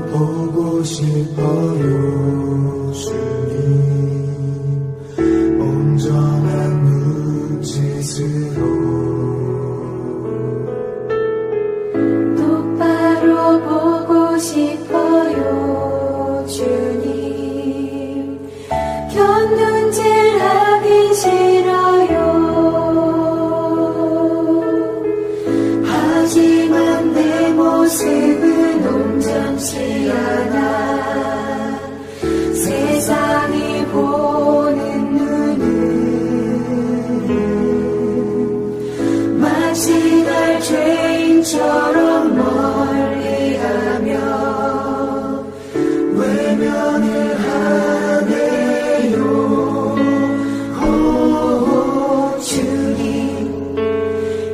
보고 싶어요 주님 온전한 눈짓으로 똑바로 보고 싶어요 주님 곁눈질하기 싫어요 하지만 내 모습은 온전치 않아 세상이 보는 눈은 마치 날 죄인처럼 멀리하며 외면을 하네요 오 주님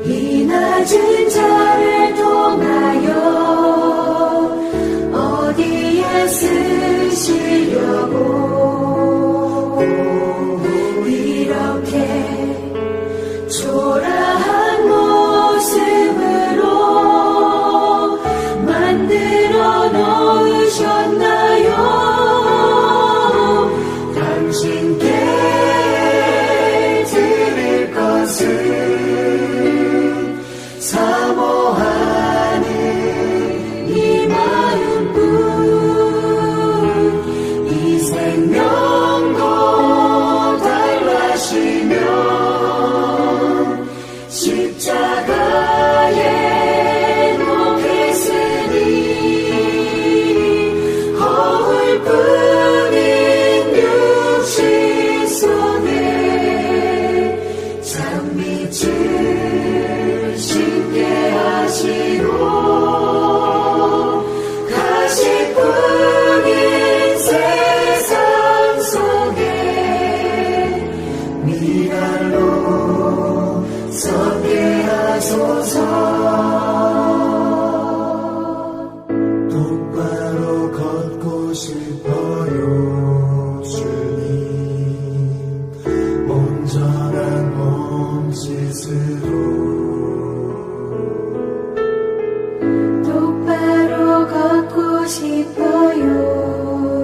이 낮은 자를 통하여 어디에 쓰시려고 이렇게 초라한 모습으로 만들어 놓으셨나요? 당신께 드릴 것은 사모하는 이 마음뿐 이 생명도 달라시며 십자가에 놓겠으니 허울뿐인 육신 속에 장밋을 심게 하시고 가시뿐인 세상 속에 미랄로 섞게 하소서 똑바로 걷고 싶어요 주님 온전한 몸짓으로 똑바로 걷고 싶어요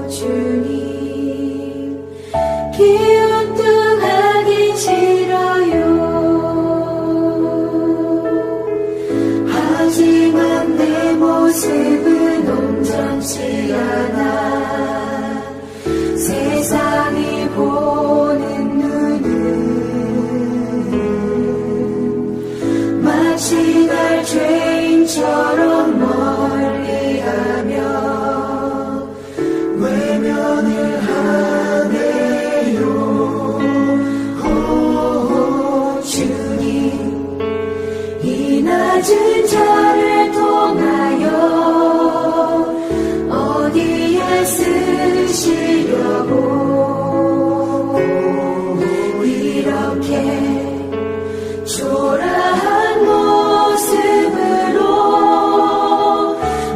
주님 기운뚱하기 싫어요 하지만 내 모습은 온전치 않아 세상이 보는 눈은 마치 날 죄인처럼 멀리하며 외면을 하네요 오 주님 이 낮은 자를 통하여 어디에 쓰시려고 이렇게 초라한 모습으로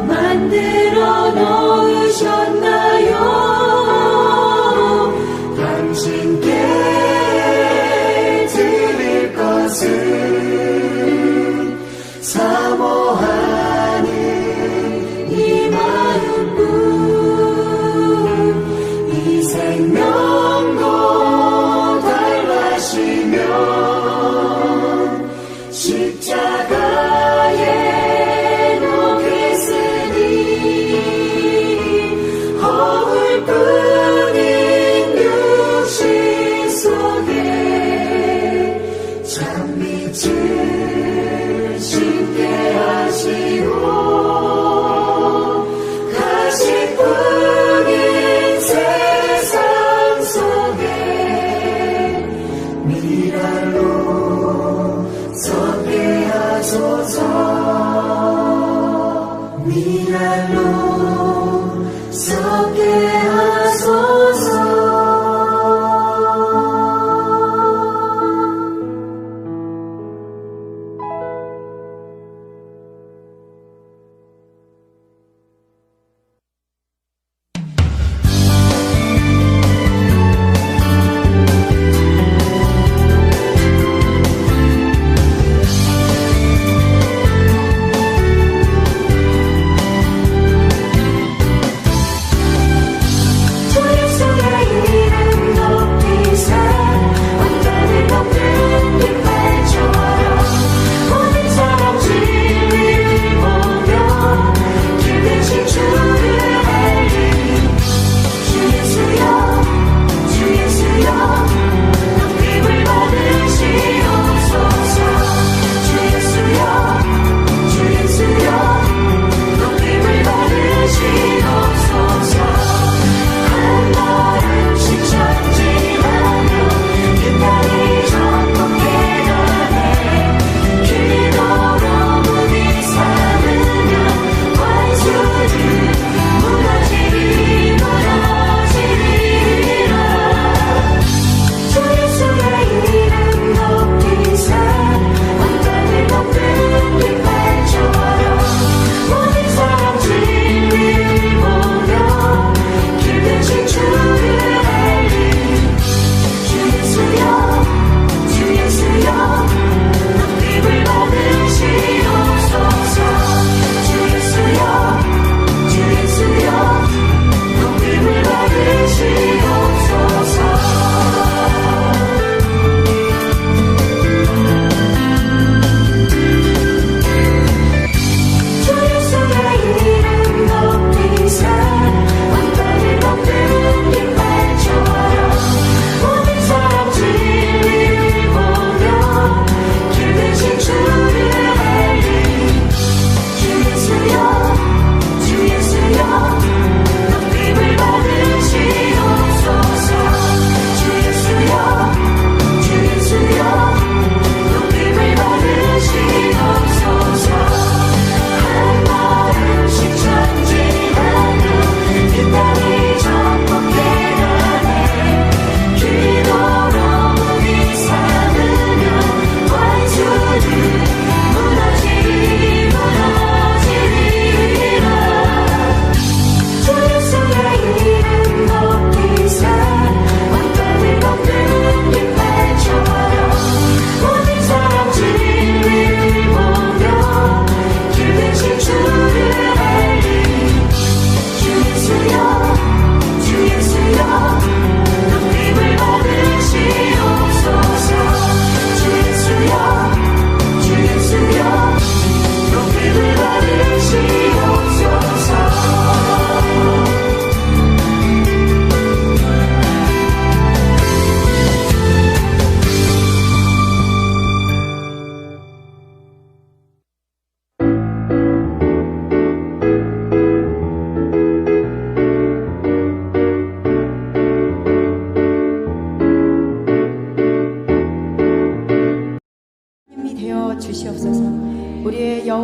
만들어 놓으셨나요? 당신께 드릴 것은 사모하는 이 마음뿐 이 생명도 달라시며 십자가에 놓겠으니 허울뿐인 육신 속에 장밋을 심게 하시고 가시뿐인 세상 속에 미랄로 섞게 하소서 미랄로 섞게 하소서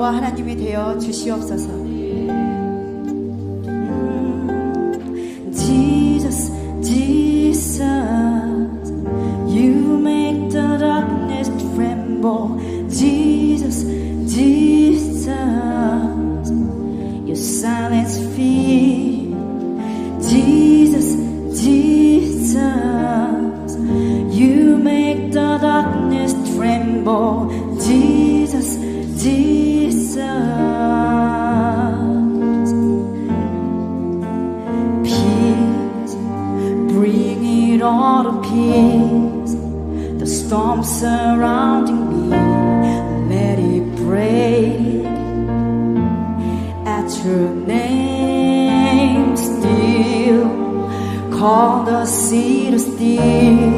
나와 하나님이 되어 주시옵소서. Jesus, Jesus, you make the darkness tremble. Jesus, Jesus, you silence fear. Jesus, Jesus, you make the darkness tremble. Jesus, Jesus, peace, bring it all to peace. The storm surrounding me, let it break at your name. Still, call the sea to still,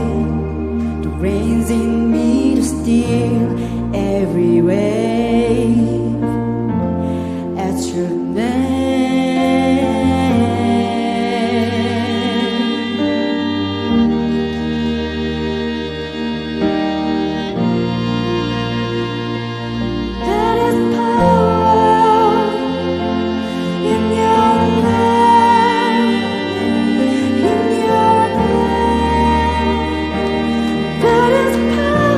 the rains in me to still every wave at your name. There is power in your name, in your name. There is power,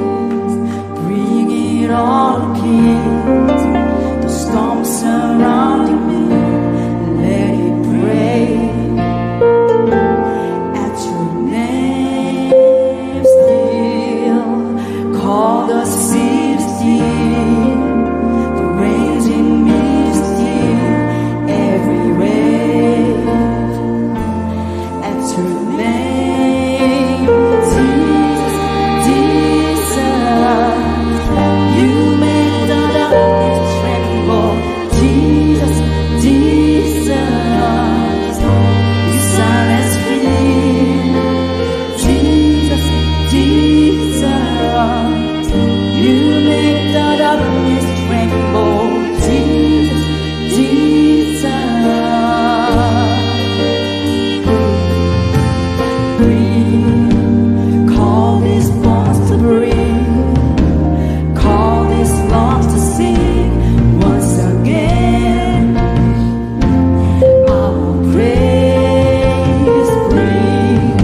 peace, bring it all to peace. The storm surrounding me, let it break at your name. Still, call the sea to still, the rains in me to still every wave at your name. Jesus, Jesus, you make the darkness tremble. Jesus, Jesus, you silence fear. Jesus, Jesus, you make the darkness tremble. Jesus, Jesus, breathe, call these bones to breathe, call these lungs to sing once again. I will praise, breathe,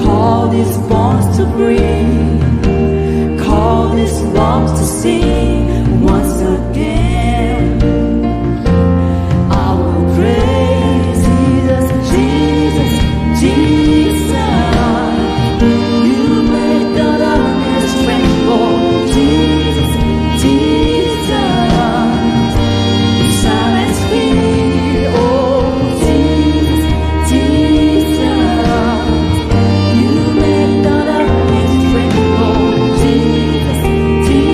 call these bones to breathe, call these lungs to sing once again. I will praise Jesus, Jesus, Jesus. You make the darkness tremble. Jesus, Jesus, you silence fear. Oh, Jesus, Jesus, you make the darkness tremble. Jesus, Jesus.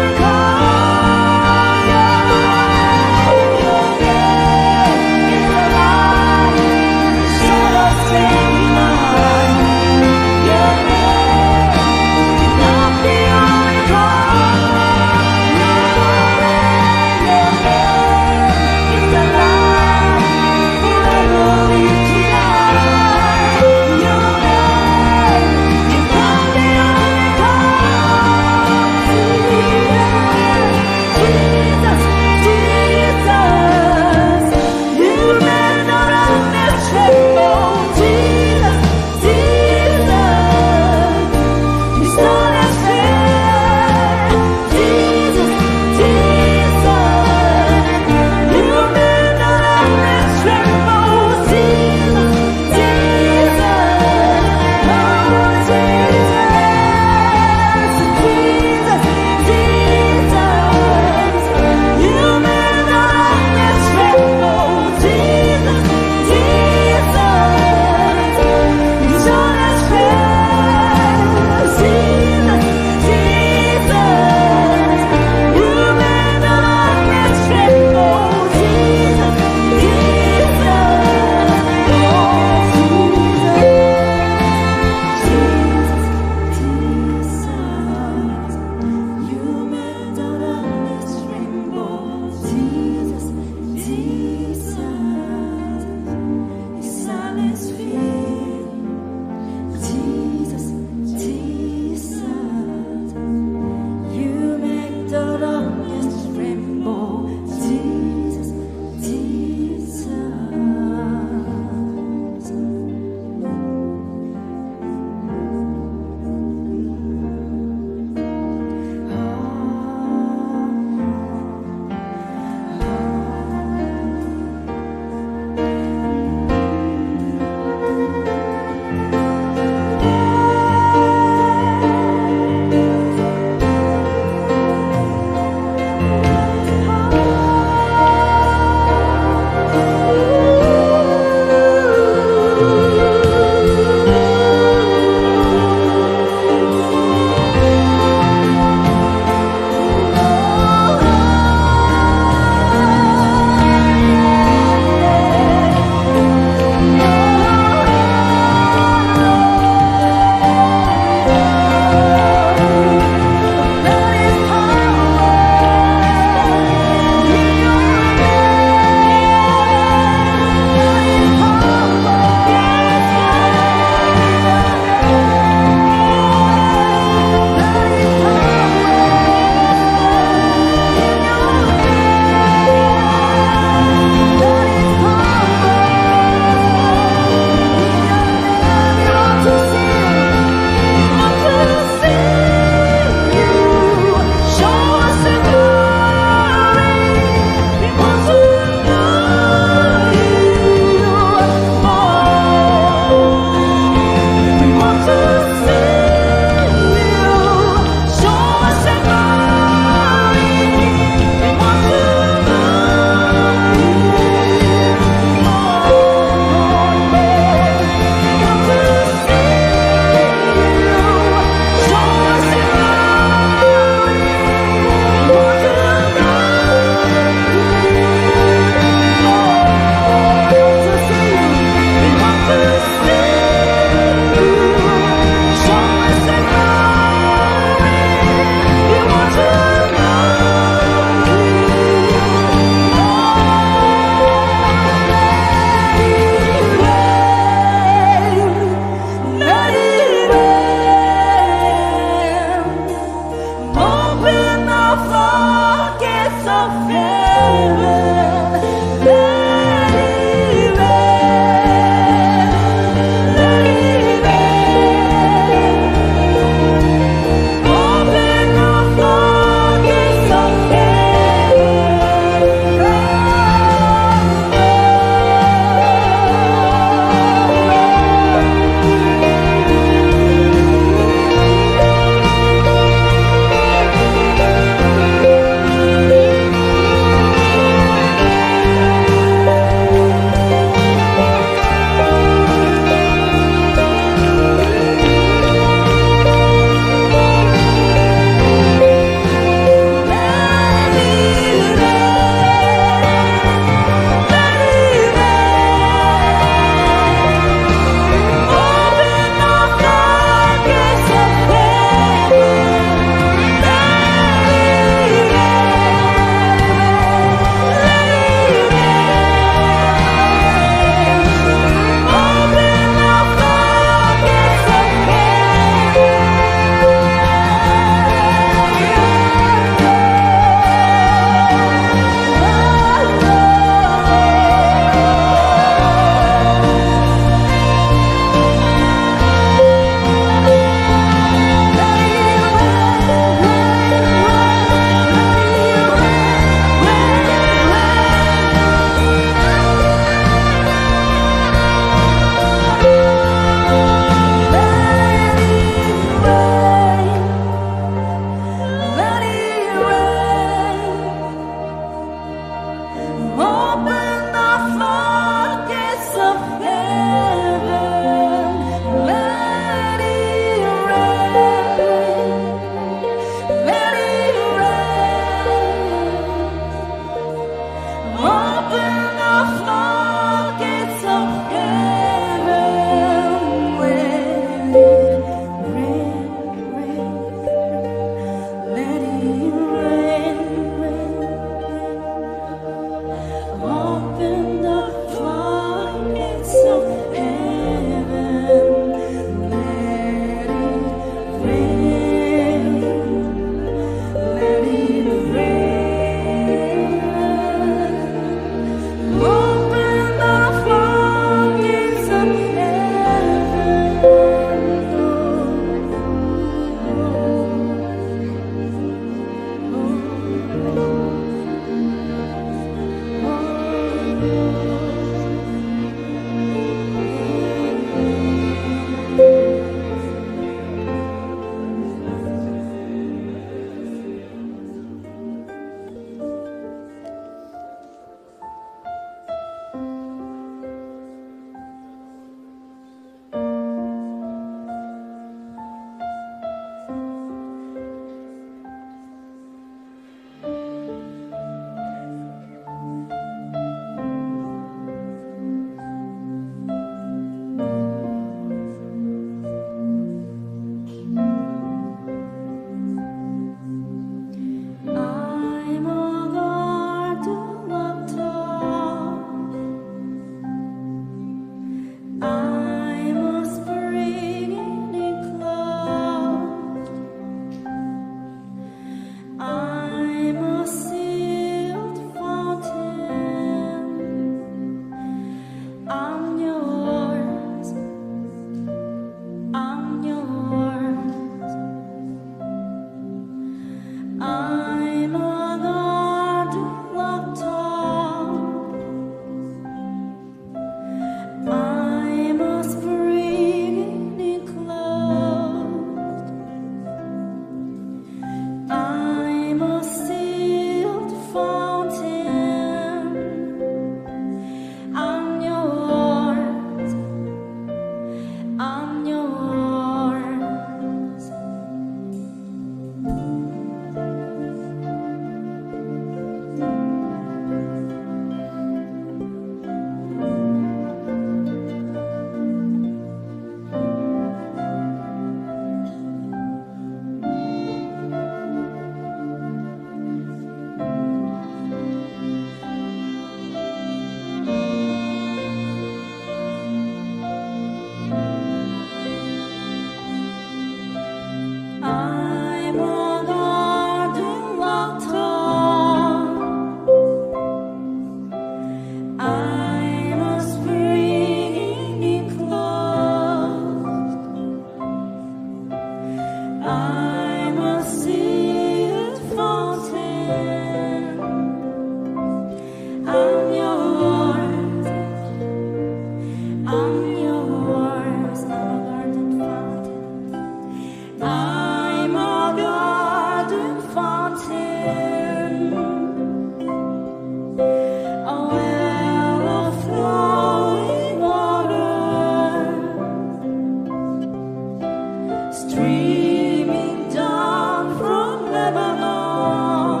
streaming down from Lebanon.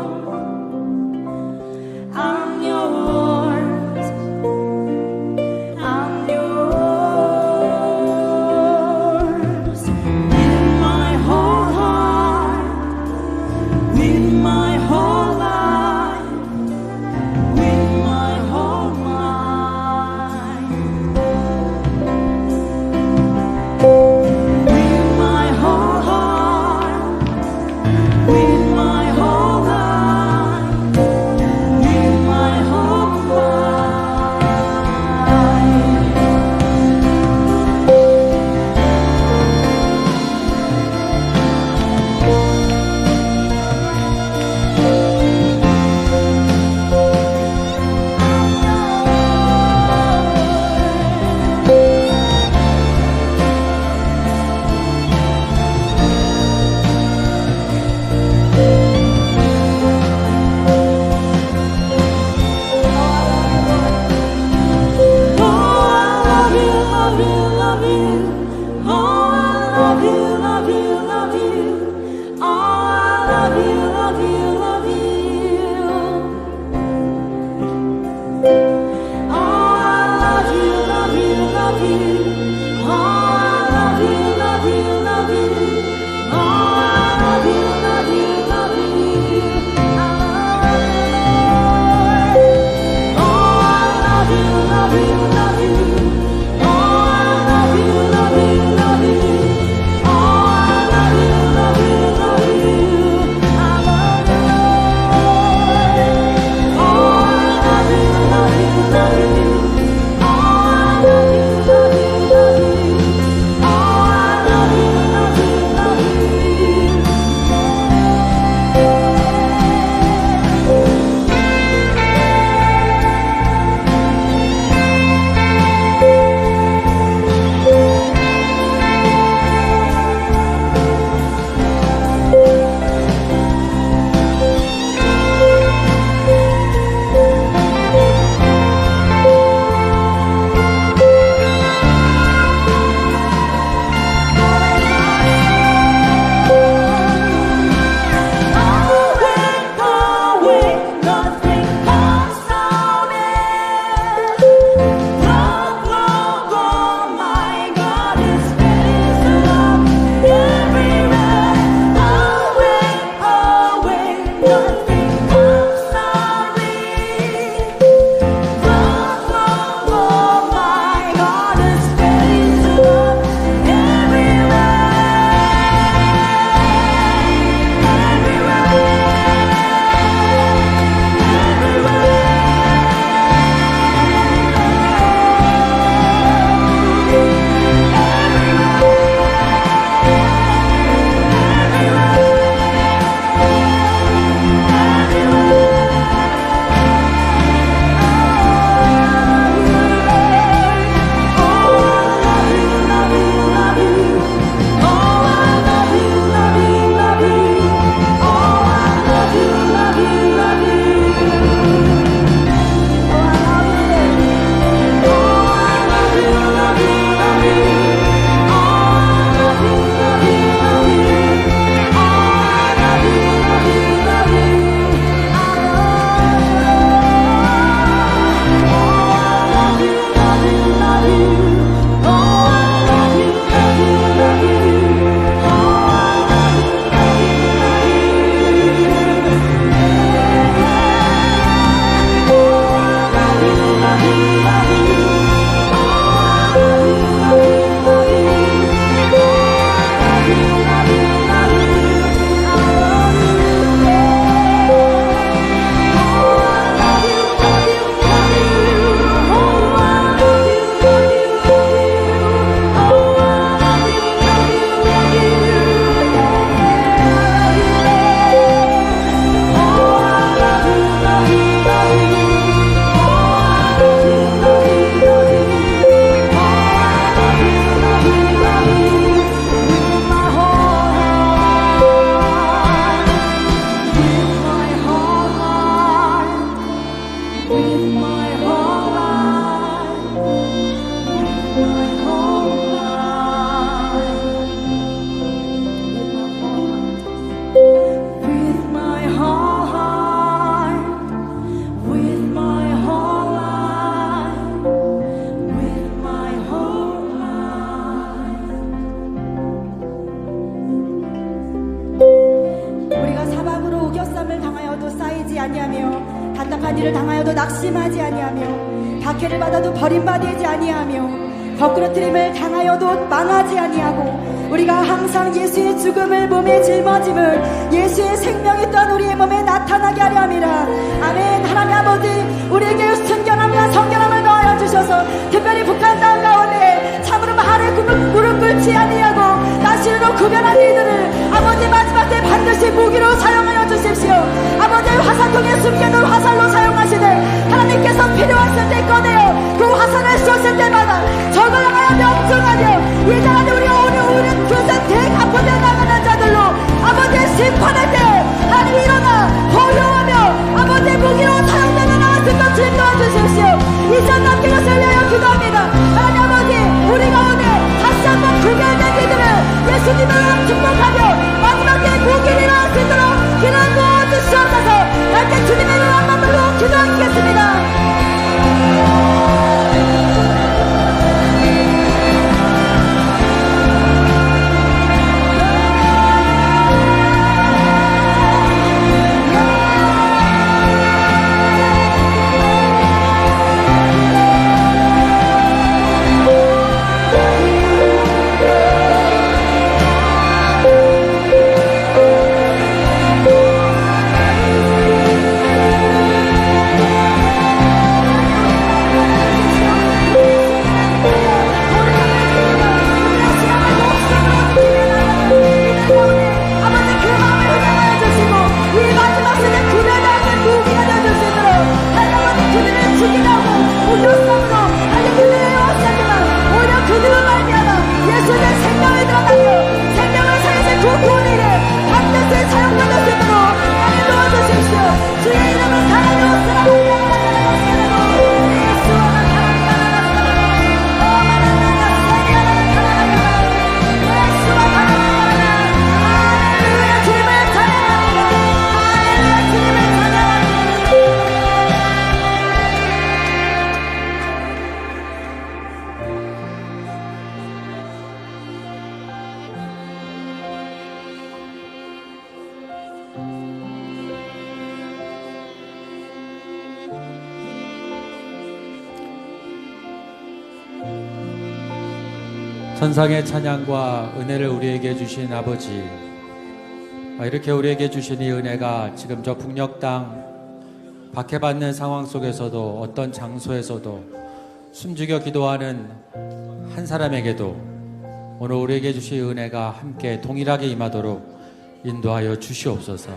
I'm yours, I'm yours. With my whole heart, with my whole life, with my whole mind. With my whole heart. 어려움을 당하여도 쌓이지 아니하며 답답한 일을 당하여도 낙심하지 아니하며 박해를 받아도 버림받지 아니하며 거꾸러뜨림을 당하여도 망하지 아니하고 우리가 항상 예수의 죽음을 몸에 짊어짐을 예수의 생명이 또한 우리의 몸에 나타나게 하려 함이라. 아멘. 하나님 아버지, 우리에게 순결함과 성결함을 더하여 주셔서 특별히 북한 땅 가운데 참으로 말을 무릎 꿇지 아니하고 나시로 구별한 이들을 아버지 마지막 때 반드시 무기로 사용하여 주십시오. 아버지 화살통에 숨겨둔 화살로 사용하시되 하나님께서 필요하실 때 꺼내어 그 화살을 쏘실 때마다 적을 향하여 명중하며 예전에 우리 교산 대가포되어 나가는 자들로 아버지의 심판할 때 하나님 일어나 보호하며 아버지의 무기로 사용되는 나왔을 것 주님 도와주십시오. 이전 남긴 것을 위하여 기도합니다. 하나님 아버지, 우리 가운데 다시 한번 구별된 이들을 예수님을 축복하며 마지막 때 무기를 일어날 수 있도록 기도를 도와주시옵소서. 날때 주님의 이름 한 번 더 기도하겠습니다. 천상의 찬양과 은혜를 우리에게 주신 아버지, 이렇게 우리에게 주신 이 은혜가 지금 저 북녘 땅 박해받는 상황 속에서도 어떤 장소에서도 숨죽여 기도하는 한 사람에게도 오늘 우리에게 주신 은혜가 함께 동일하게 임하도록 인도하여 주시옵소서.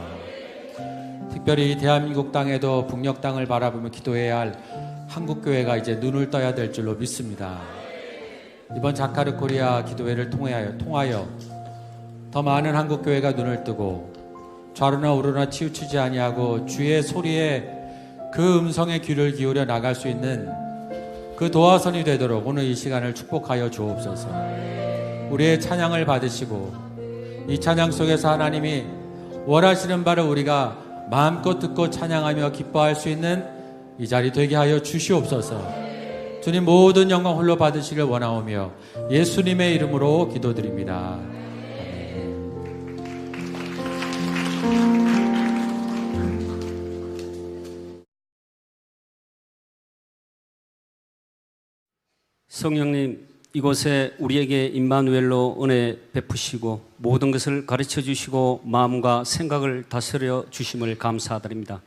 특별히 이 대한민국 땅에도 북녘 땅을 바라보며 기도해야 할 한국교회가 이제 눈을 떠야 될 줄로 믿습니다. 이번 자카르 코리아 기도회를 통하여 더 많은 한국교회가 눈을 뜨고 좌로나 우로나 치우치지 아니하고 주의 소리에 그 음성에 귀를 기울여 나갈 수 있는 그 도화선이 되도록 오늘 이 시간을 축복하여 주옵소서. 우리의 찬양을 받으시고 이 찬양 속에서 하나님이 원하시는 바를 우리가 마음껏 듣고 찬양하며 기뻐할 수 있는 이 자리 되게 하여 주시옵소서. 주님, 모든 영광 홀로 받으시길 원하오며 예수님의 이름으로 기도드립니다. 성령님, 이곳에 우리에게 임마누엘로 은혜 베푸시고 모든 것을 가르쳐 주시고 마음과 생각을 다스려 주심을 감사드립니다.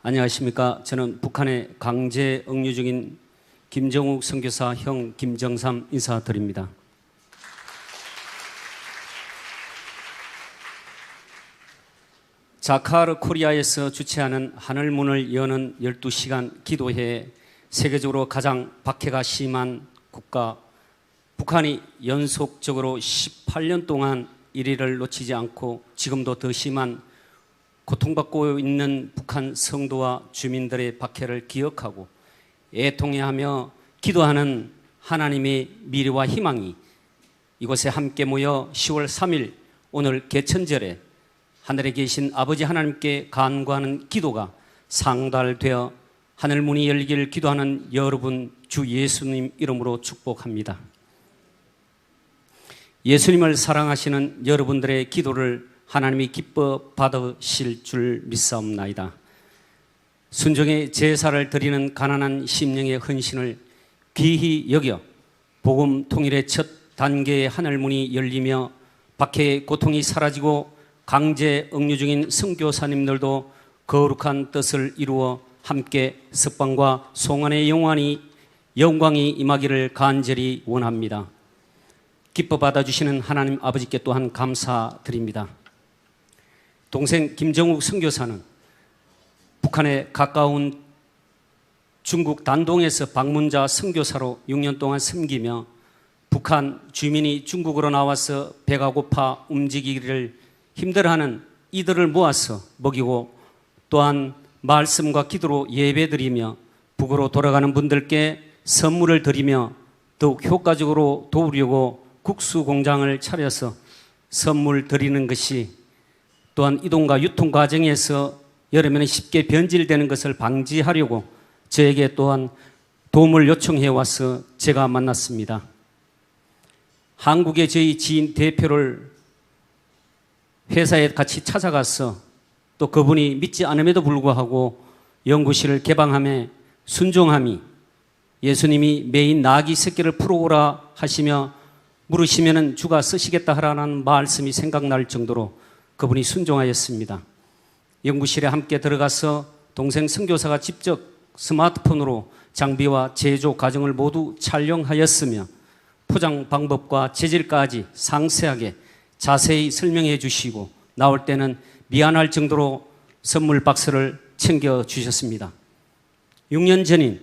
안녕하십니까? 저는 북한에 강제 억류 중인 김정욱 선교사 형 김정삼 인사드립니다. 자카르 코리아에서 주최하는 하늘문을 여는 12시간 기도회에 세계적으로 가장 박해가 심한 국가 북한이 연속적으로 18년 동안 1위를 놓치지 않고 지금도 더 심한 고통받고 있는 북한 성도와 주민들의 박해를 기억하고 애통해하며 기도하는 하나님의 미래와 희망이 이곳에 함께 모여 10월 3일 오늘 개천절에 하늘에 계신 아버지 하나님께 간구하는 기도가 상달되어 하늘문이 열기를 기도하는 여러분 주 예수님 이름으로 축복합니다. 예수님을 사랑하시는 여러분들의 기도를 하나님이 기뻐 받으실 줄 믿사옵나이다. 순종의 제사를 드리는 가난한 심령의 헌신을 귀히 여겨 복음 통일의 첫 단계의 하늘문이 열리며 박해의 고통이 사라지고 강제 억류 중인 선교사님들도 거룩한 뜻을 이루어 함께 석방과 송환의 영광이 임하기를 간절히 원합니다. 기뻐 받아주시는 하나님 아버지께 또한 감사드립니다. 동생 김정욱 선교사는 북한에 가까운 중국 단동에서 방문자 선교사로 6년 동안 섬기며 북한 주민이 중국으로 나와서 배가 고파 움직이기를 힘들어하는 이들을 모아서 먹이고 또한 말씀과 기도로 예배드리며 북으로 돌아가는 분들께 선물을 드리며 더욱 효과적으로 도우려고 국수 공장을 차려서 선물 드리는 것이 또한 이동과 유통 과정에서 여름에는 쉽게 변질되는 것을 방지하려고 저에게 또한 도움을 요청해 와서 제가 만났습니다. 한국의 저희 지인 대표를 회사에 같이 찾아가서 또 그분이 믿지 않음에도 불구하고 연구실을 개방함에 순종함이 예수님이 메인 나귀 새끼를 풀어오라 하시며 물으시면은 주가 쓰시겠다 하라는 말씀이 생각날 정도로 그분이 순종하였습니다. 연구실에 함께 들어가서 동생 선교사가 직접 스마트폰으로 장비와 제조 과정을 모두 촬영하였으며 포장 방법과 재질까지 상세하게 자세히 설명해 주시고 나올 때는 미안할 정도로 선물 박스를 챙겨 주셨습니다. 6년 전인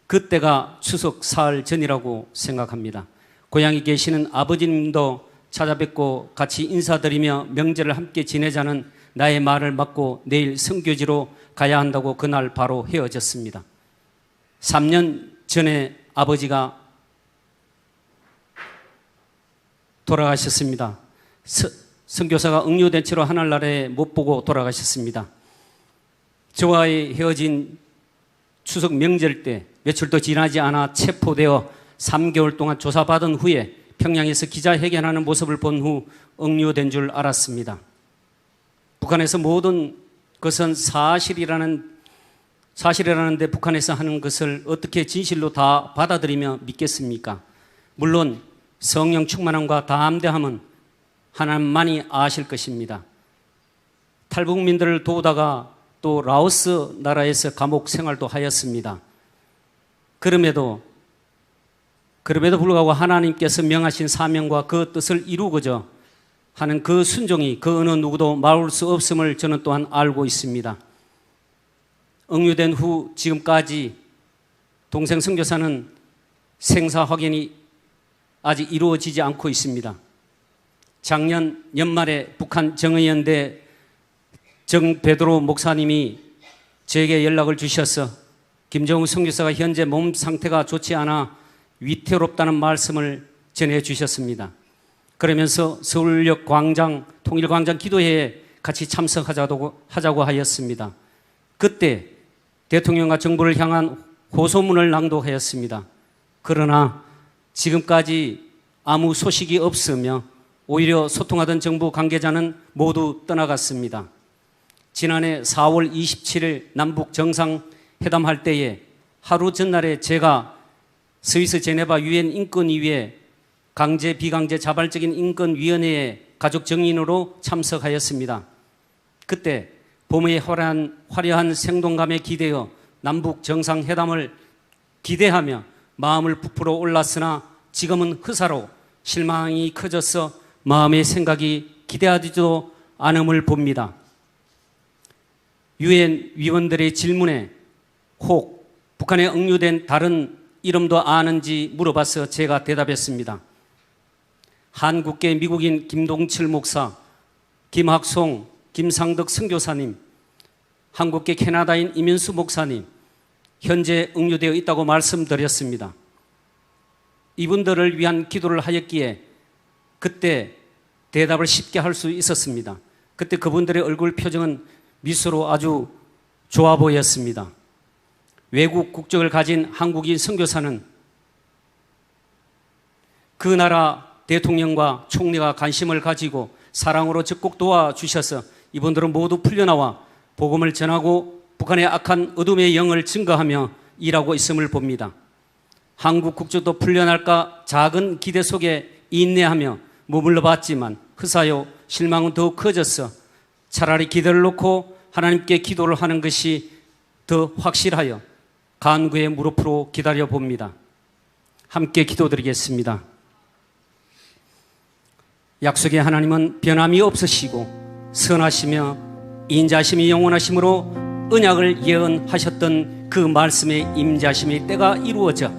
그때가 추석 사흘 전이라고 생각합니다. 고향에 계시는 아버님도 찾아뵙고 같이 인사드리며 명절을 함께 지내자는 나의 말을 맞고 내일 선교지로 가야 한다고 그날 바로 헤어졌습니다. 3년 전에 아버지가 돌아가셨습니다. 선교사가 억류된 채로 하늘나라에 못 보고 돌아가셨습니다. 저와의 헤어진 추석 명절 때 며칠도 지나지 않아 체포되어 3개월 동안 조사받은 후에 평양에서 기자회견하는 모습을 본 후 억류된 줄 알았습니다. 북한에서 모든 것은 사실이라는데 북한에서 하는 것을 어떻게 진실로 다 받아들이며 믿겠습니까? 물론 성령 충만함과 담대함은 하나님만이 아실 것입니다. 탈북민들을 도우다가 또 라오스 나라에서 감옥 생활도 하였습니다. 그럼에도 불구하고 하나님께서 명하신 사명과 그 뜻을 이루고자 하는 그 순종이 그 어느 누구도 막을 수 없음을 저는 또한 알고 있습니다. 억류된 후 지금까지 동생 선교사는 생사 확인이 아직 이루어지지 않고 있습니다. 작년 연말에 북한 정의연대 정베드로 목사님이 저에게 연락을 주셔서 김정욱 선교사가 현재 몸 상태가 좋지 않아 위태롭다는 말씀을 전해 주셨습니다. 그러면서 서울역 광장, 통일광장 기도회에 같이 참석하자고 하였습니다. 그때 대통령과 정부를 향한 호소문을 낭독하였습니다. 그러나 지금까지 아무 소식이 없으며 오히려 소통하던 정부 관계자는 모두 떠나갔습니다. 지난해 4월 27일 남북 정상회담할 때에 하루 전날에 제가 스위스 제네바 유엔 인권위에 강제 비강제 자발적인 인권위원회의 가족 정인으로 참석하였습니다. 그때 봄의 화려한 생동감에 기대어 남북 정상회담을 기대하며 마음을 부풀어 올랐으나 지금은 흐사로 실망이 커져서 마음의 생각이 기대하지도 않음을 봅니다. 유엔 위원들의 질문에 혹 북한에 억류된 다른 이름도 아는지 물어봐서 제가 대답했습니다. 한국계 미국인 김동철 목사, 김학송, 김상덕 선교사님, 한국계 캐나다인 이면수 목사님, 현재 억류되어 있다고 말씀드렸습니다. 이분들을 위한 기도를 하였기에 그때 대답을 쉽게 할 수 있었습니다. 그때 그분들의 얼굴 표정은 미소로 아주 좋아 보였습니다. 외국 국적을 가진 한국인 선교사는 그 나라 대통령과 총리가 관심을 가지고 사랑으로 적극 도와주셔서 이분들은 모두 풀려나와 복음을 전하고 북한의 악한 어둠의 영을 증거하며 일하고 있음을 봅니다. 한국 국조도 풀려날까 작은 기대 속에 인내하며 머물러 봤지만 흑사요 실망은 더욱 커졌어 차라리 기대를 놓고 하나님께 기도를 하는 것이 더 확실하여 간구의 무릎으로 기다려 봅니다. 함께 기도드리겠습니다. 약속의 하나님은 변함이 없으시고 선하시며 인자심이 영원하심으로 언약을 예언하셨던 그 말씀의 임자심의 때가 이루어져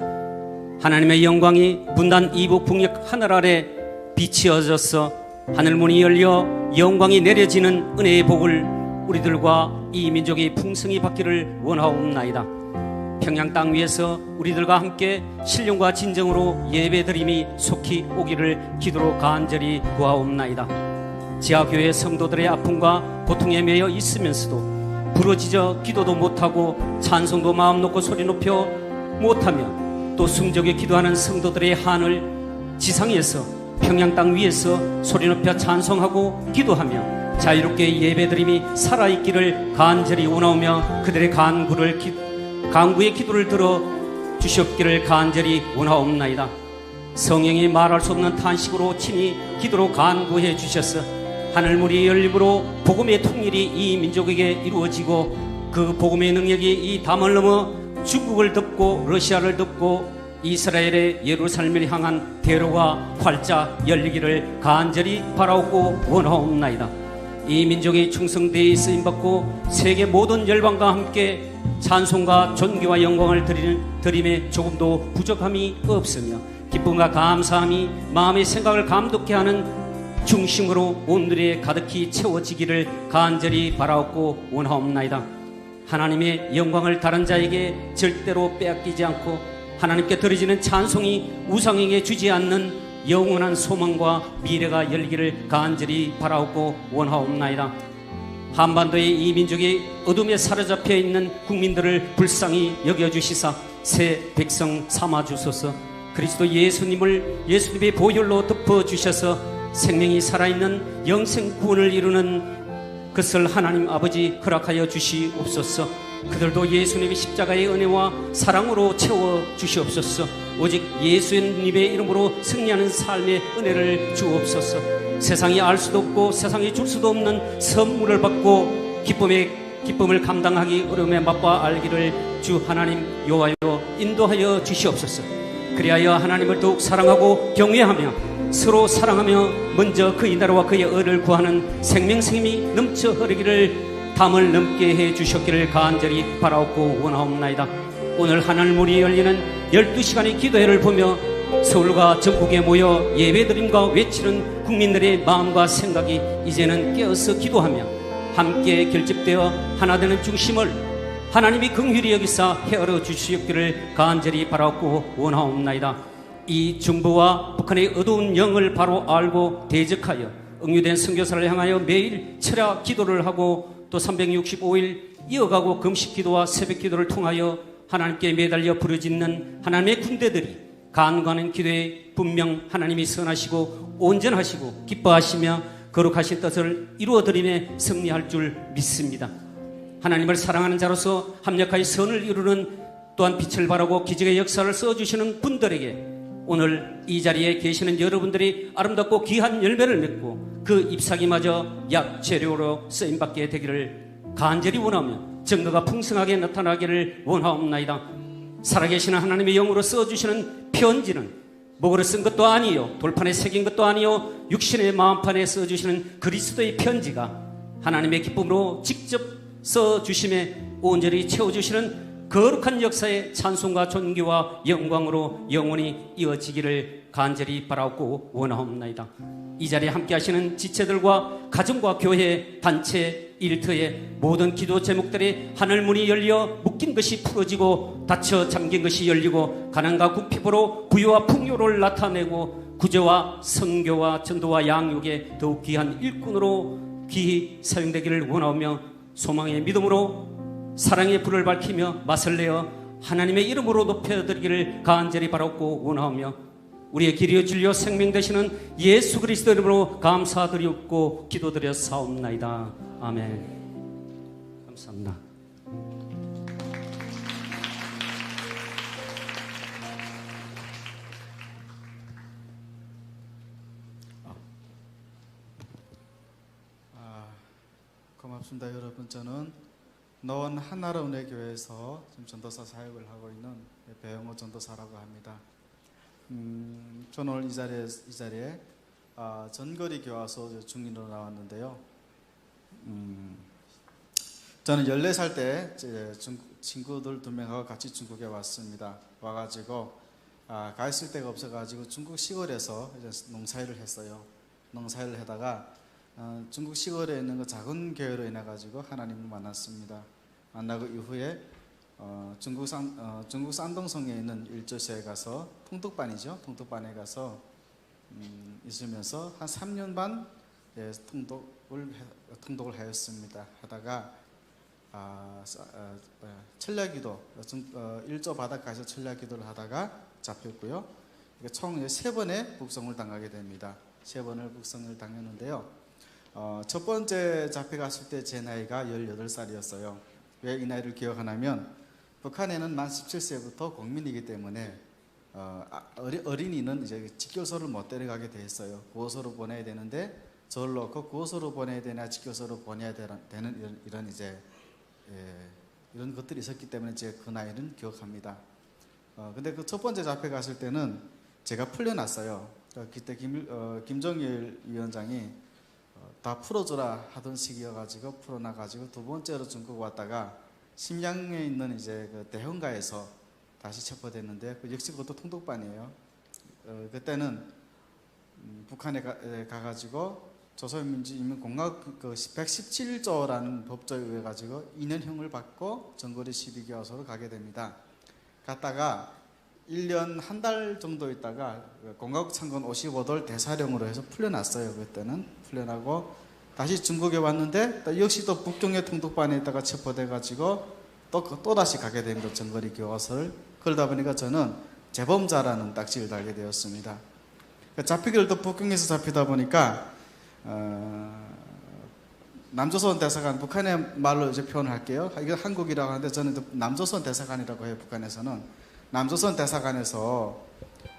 하나님의 영광이 분단 이북 북녘 하늘 아래 비치어져서 하늘문이 열려 영광이 내려지는 은혜의 복을 우리들과 이 민족이 풍성히 받기를 원하옵나이다. 평양 땅 위에서 우리들과 함께 신령과 진정으로 예배드림이 속히 오기를 기도로 간절히 구하옵나이다. 지하교회 성도들의 아픔과 고통에 매여 있으면서도 부러지져 기도도 못하고 찬송도 마음 놓고 소리 높여 못하며 또 숨적여 기도하는 성도들의 한을 지상에서 평양 땅 위에서 소리 높여 찬송하고 기도하며 자유롭게 예배드림이 살아있기를 간절히 원하오며 그들의 간구의 기도를 들어 주시옵기를 간절히 원하옵나이다. 성령이 말할 수 없는 탄식으로 친히 기도로 간구해 주셔서 하늘문이 열림으로 복음의 통일이 이 민족에게 이루어지고 그 복음의 능력이 이 담을 넘어 중국을 덮고 러시아를 덮고 이스라엘의 예루살렘을 향한 대로가 활짝 열리기를 간절히 바라옵고 원하옵나이다. 이 민족이 충성되이 쓰임받고 세계 모든 열방과 함께 찬송과 존귀와 영광을 드림에 조금도 부족함이 없으며 기쁨과 감사함이 마음의 생각을 감독케 하는 중심으로 오늘에 가득히 채워지기를 간절히 바라옵고 원하옵나이다. 하나님의 영광을 다른 자에게 절대로 빼앗기지 않고 하나님께 드려지는 찬송이 우상에게 주지 않는 영원한 소망과 미래가 열리기를 간절히 바라옵고 원하옵나이다. 한반도의 이 민족이 어둠에 사로잡혀 있는 국민들을 불쌍히 여겨주시사 새 백성 삼아주소서. 그리스도 예수님의 보혈로 덮어주셔서 생명이 살아있는 영생 구원을 이루는 것을 하나님 아버지 허락하여 주시옵소서. 그들도 예수님의 십자가의 은혜와 사랑으로 채워주시옵소서. 오직 예수님의 이름으로 승리하는 삶의 은혜를 주옵소서. 세상이 알 수도 없고 세상이 줄 수도 없는 선물을 받고 기쁨을 감당하기 어려움에 맛봐 알기를 주 하나님 여호와여 인도하여 주시옵소서. 그리하여 하나님을 더욱 사랑하고 경외하며 서로 사랑하며 먼저 그의 나라와 그의 의를 구하는 생명샘이 넘쳐 흐르기를 담을 넘게 해 주셨기를 간절히 바라옵고 원하옵나이다. 오늘 하늘문이 열리는 12시간의 기도회를 보며 서울과 전국에 모여 예배드림과 외치는 국민들의 마음과 생각이 이제는 깨어서 기도하며 함께 결집되어 하나 되는 중심을 하나님이 긍휼히 여기사 헤아려 주시옵기를 간절히 바라옵고 원하옵나이다. 이 중부와 북한의 어두운 영을 바로 알고 대적하여 응유된 선교사를 향하여 매일 철야 기도를 하고 또 365일 이어가고 금식기도와 새벽기도를 통하여 하나님께 매달려 부르짖는 하나님의 군대들이 간구하는 기도에 분명 하나님이 선하시고 온전하시고 기뻐하시며 거룩하신 뜻을 이루어드림에 승리할 줄 믿습니다. 하나님을 사랑하는 자로서 합력하여 선을 이루는 또한 빛을 바라고 기적의 역사를 써주시는 분들에게 오늘 이 자리에 계시는 여러분들이 아름답고 귀한 열매를 맺고 그 잎사귀마저 약재료로 쓰임받게 되기를 간절히 원하며 증거가 풍성하게 나타나기를 원하옵나이다. 살아계시는 하나님의 영으로 써주시는 편지는 목으로 쓴 것도 아니요 돌판에 새긴 것도 아니요 육신의 마음판에 써주시는 그리스도의 편지가 하나님의 기쁨으로 직접 써주심에 온전히 채워주시는 거룩한 역사의 찬송과 존귀와 영광으로 영원히 이어지기를 간절히 바라옵고 원하옵나이다. 이 자리에 함께 하시는 지체들과 가정과 교회, 단체, 일터의 모든 기도 제목들이 하늘문이 열려 묶인 것이 풀어지고 닫혀 잠긴 것이 열리고 가난과 궁핍으로 부유와 풍요를 나타내고 구제와 선교와 전도와 양육에 더욱 귀한 일꾼으로 귀히 사용되기를 원하오며 소망의 믿음으로 사랑의 불을 밝히며 맛을 내어 하나님의 이름으로 높여드리기를 간절히 바라옵고 원하오며 우리의 길이요 진리요 생명 되시는 예수 그리스도 이름으로 감사드리옵고 기도드려 사옵나이다. 아멘. 감사합니다. 고맙습니다. 여러분, 저는 노원 한나라은혜교회에서 지금 전도사 사역을 하고 있는 배영호 전도사라고 합니다. 저는 오늘 이 자리에 전거리 교화소 중인으로 나왔는데요. 저는 14살 때 친구들 2명하고 같이 중국에 왔습니다. 와가지고 가 있을 데가 없어가지고 중국 시골에서 이제 농사일을 했어요. 농사일을 하다가 중국 시골에 있는 그 작은 교회로 인해 가지고 하나님을 만났습니다. 만나고 이후에 중국 산동성에 있는 일조시에 가서 통독반이죠. 통독반에 가서 있으면서 한 3년 반 통독을 하였습니다. 하다가 천략기도 일조 바닷가에서 천략기도를 하다가 잡혔고요. 총 3번의 북송을 당하게 됩니다. 3번을 북송을 당했는데요. 첫 번째 잡혀갔을 때 제 나이가 18살이었어요. 왜 이 나이를 기억하냐면 북한에는 만 17세부터 국민이기 때문에 어린이는 이제 직교소를 못 데려가게 돼 있어요. 구호소로 보내야 되는데 저를 놓고 구호소로 보내야 되나 직교소로 보내야 되는 이런 이제 이런 것들이 있었기 때문에 제가 그 나이는 기억합니다. 근데 그 첫 번째 잡혀갔을 때는 제가 풀려났어요. 그때 김정일 위원장이 다 풀어줘라 하던 시기여가지고 풀어놔가지고 두 번째로 중국 왔다가 심양에 있는 이제 그 대흥가에서 다시 체포됐는데 역시 그것도 통독반이에요. 그때는 북한에 가가지고 조선민주인민공화국 그 117조라는 법조에 의해 가지고 2년형을 받고 전거리 12교화소로 가게 됩니다. 갔다가 1년 한 달 정도 있다가 공화국 창건 55돌 대사령으로 해서 풀려났어요. 그때는 풀려나고 다시 중국에 왔는데 역시 또 북경의 통독반에 있다가 체포돼가지고 또 다시 가게 됩니다. 전거리 교화소를. 그러다 보니까 저는 재범자라는 딱지를 달게 되었습니다. 잡히기를 또 북경에서 잡히다 보니까 남조선 대사관, 북한의 말로 이제 표현할게요. 이거 한국이라고 하는데 저는 남조선 대사관이라고 해요. 북한에서는 남조선 대사관에서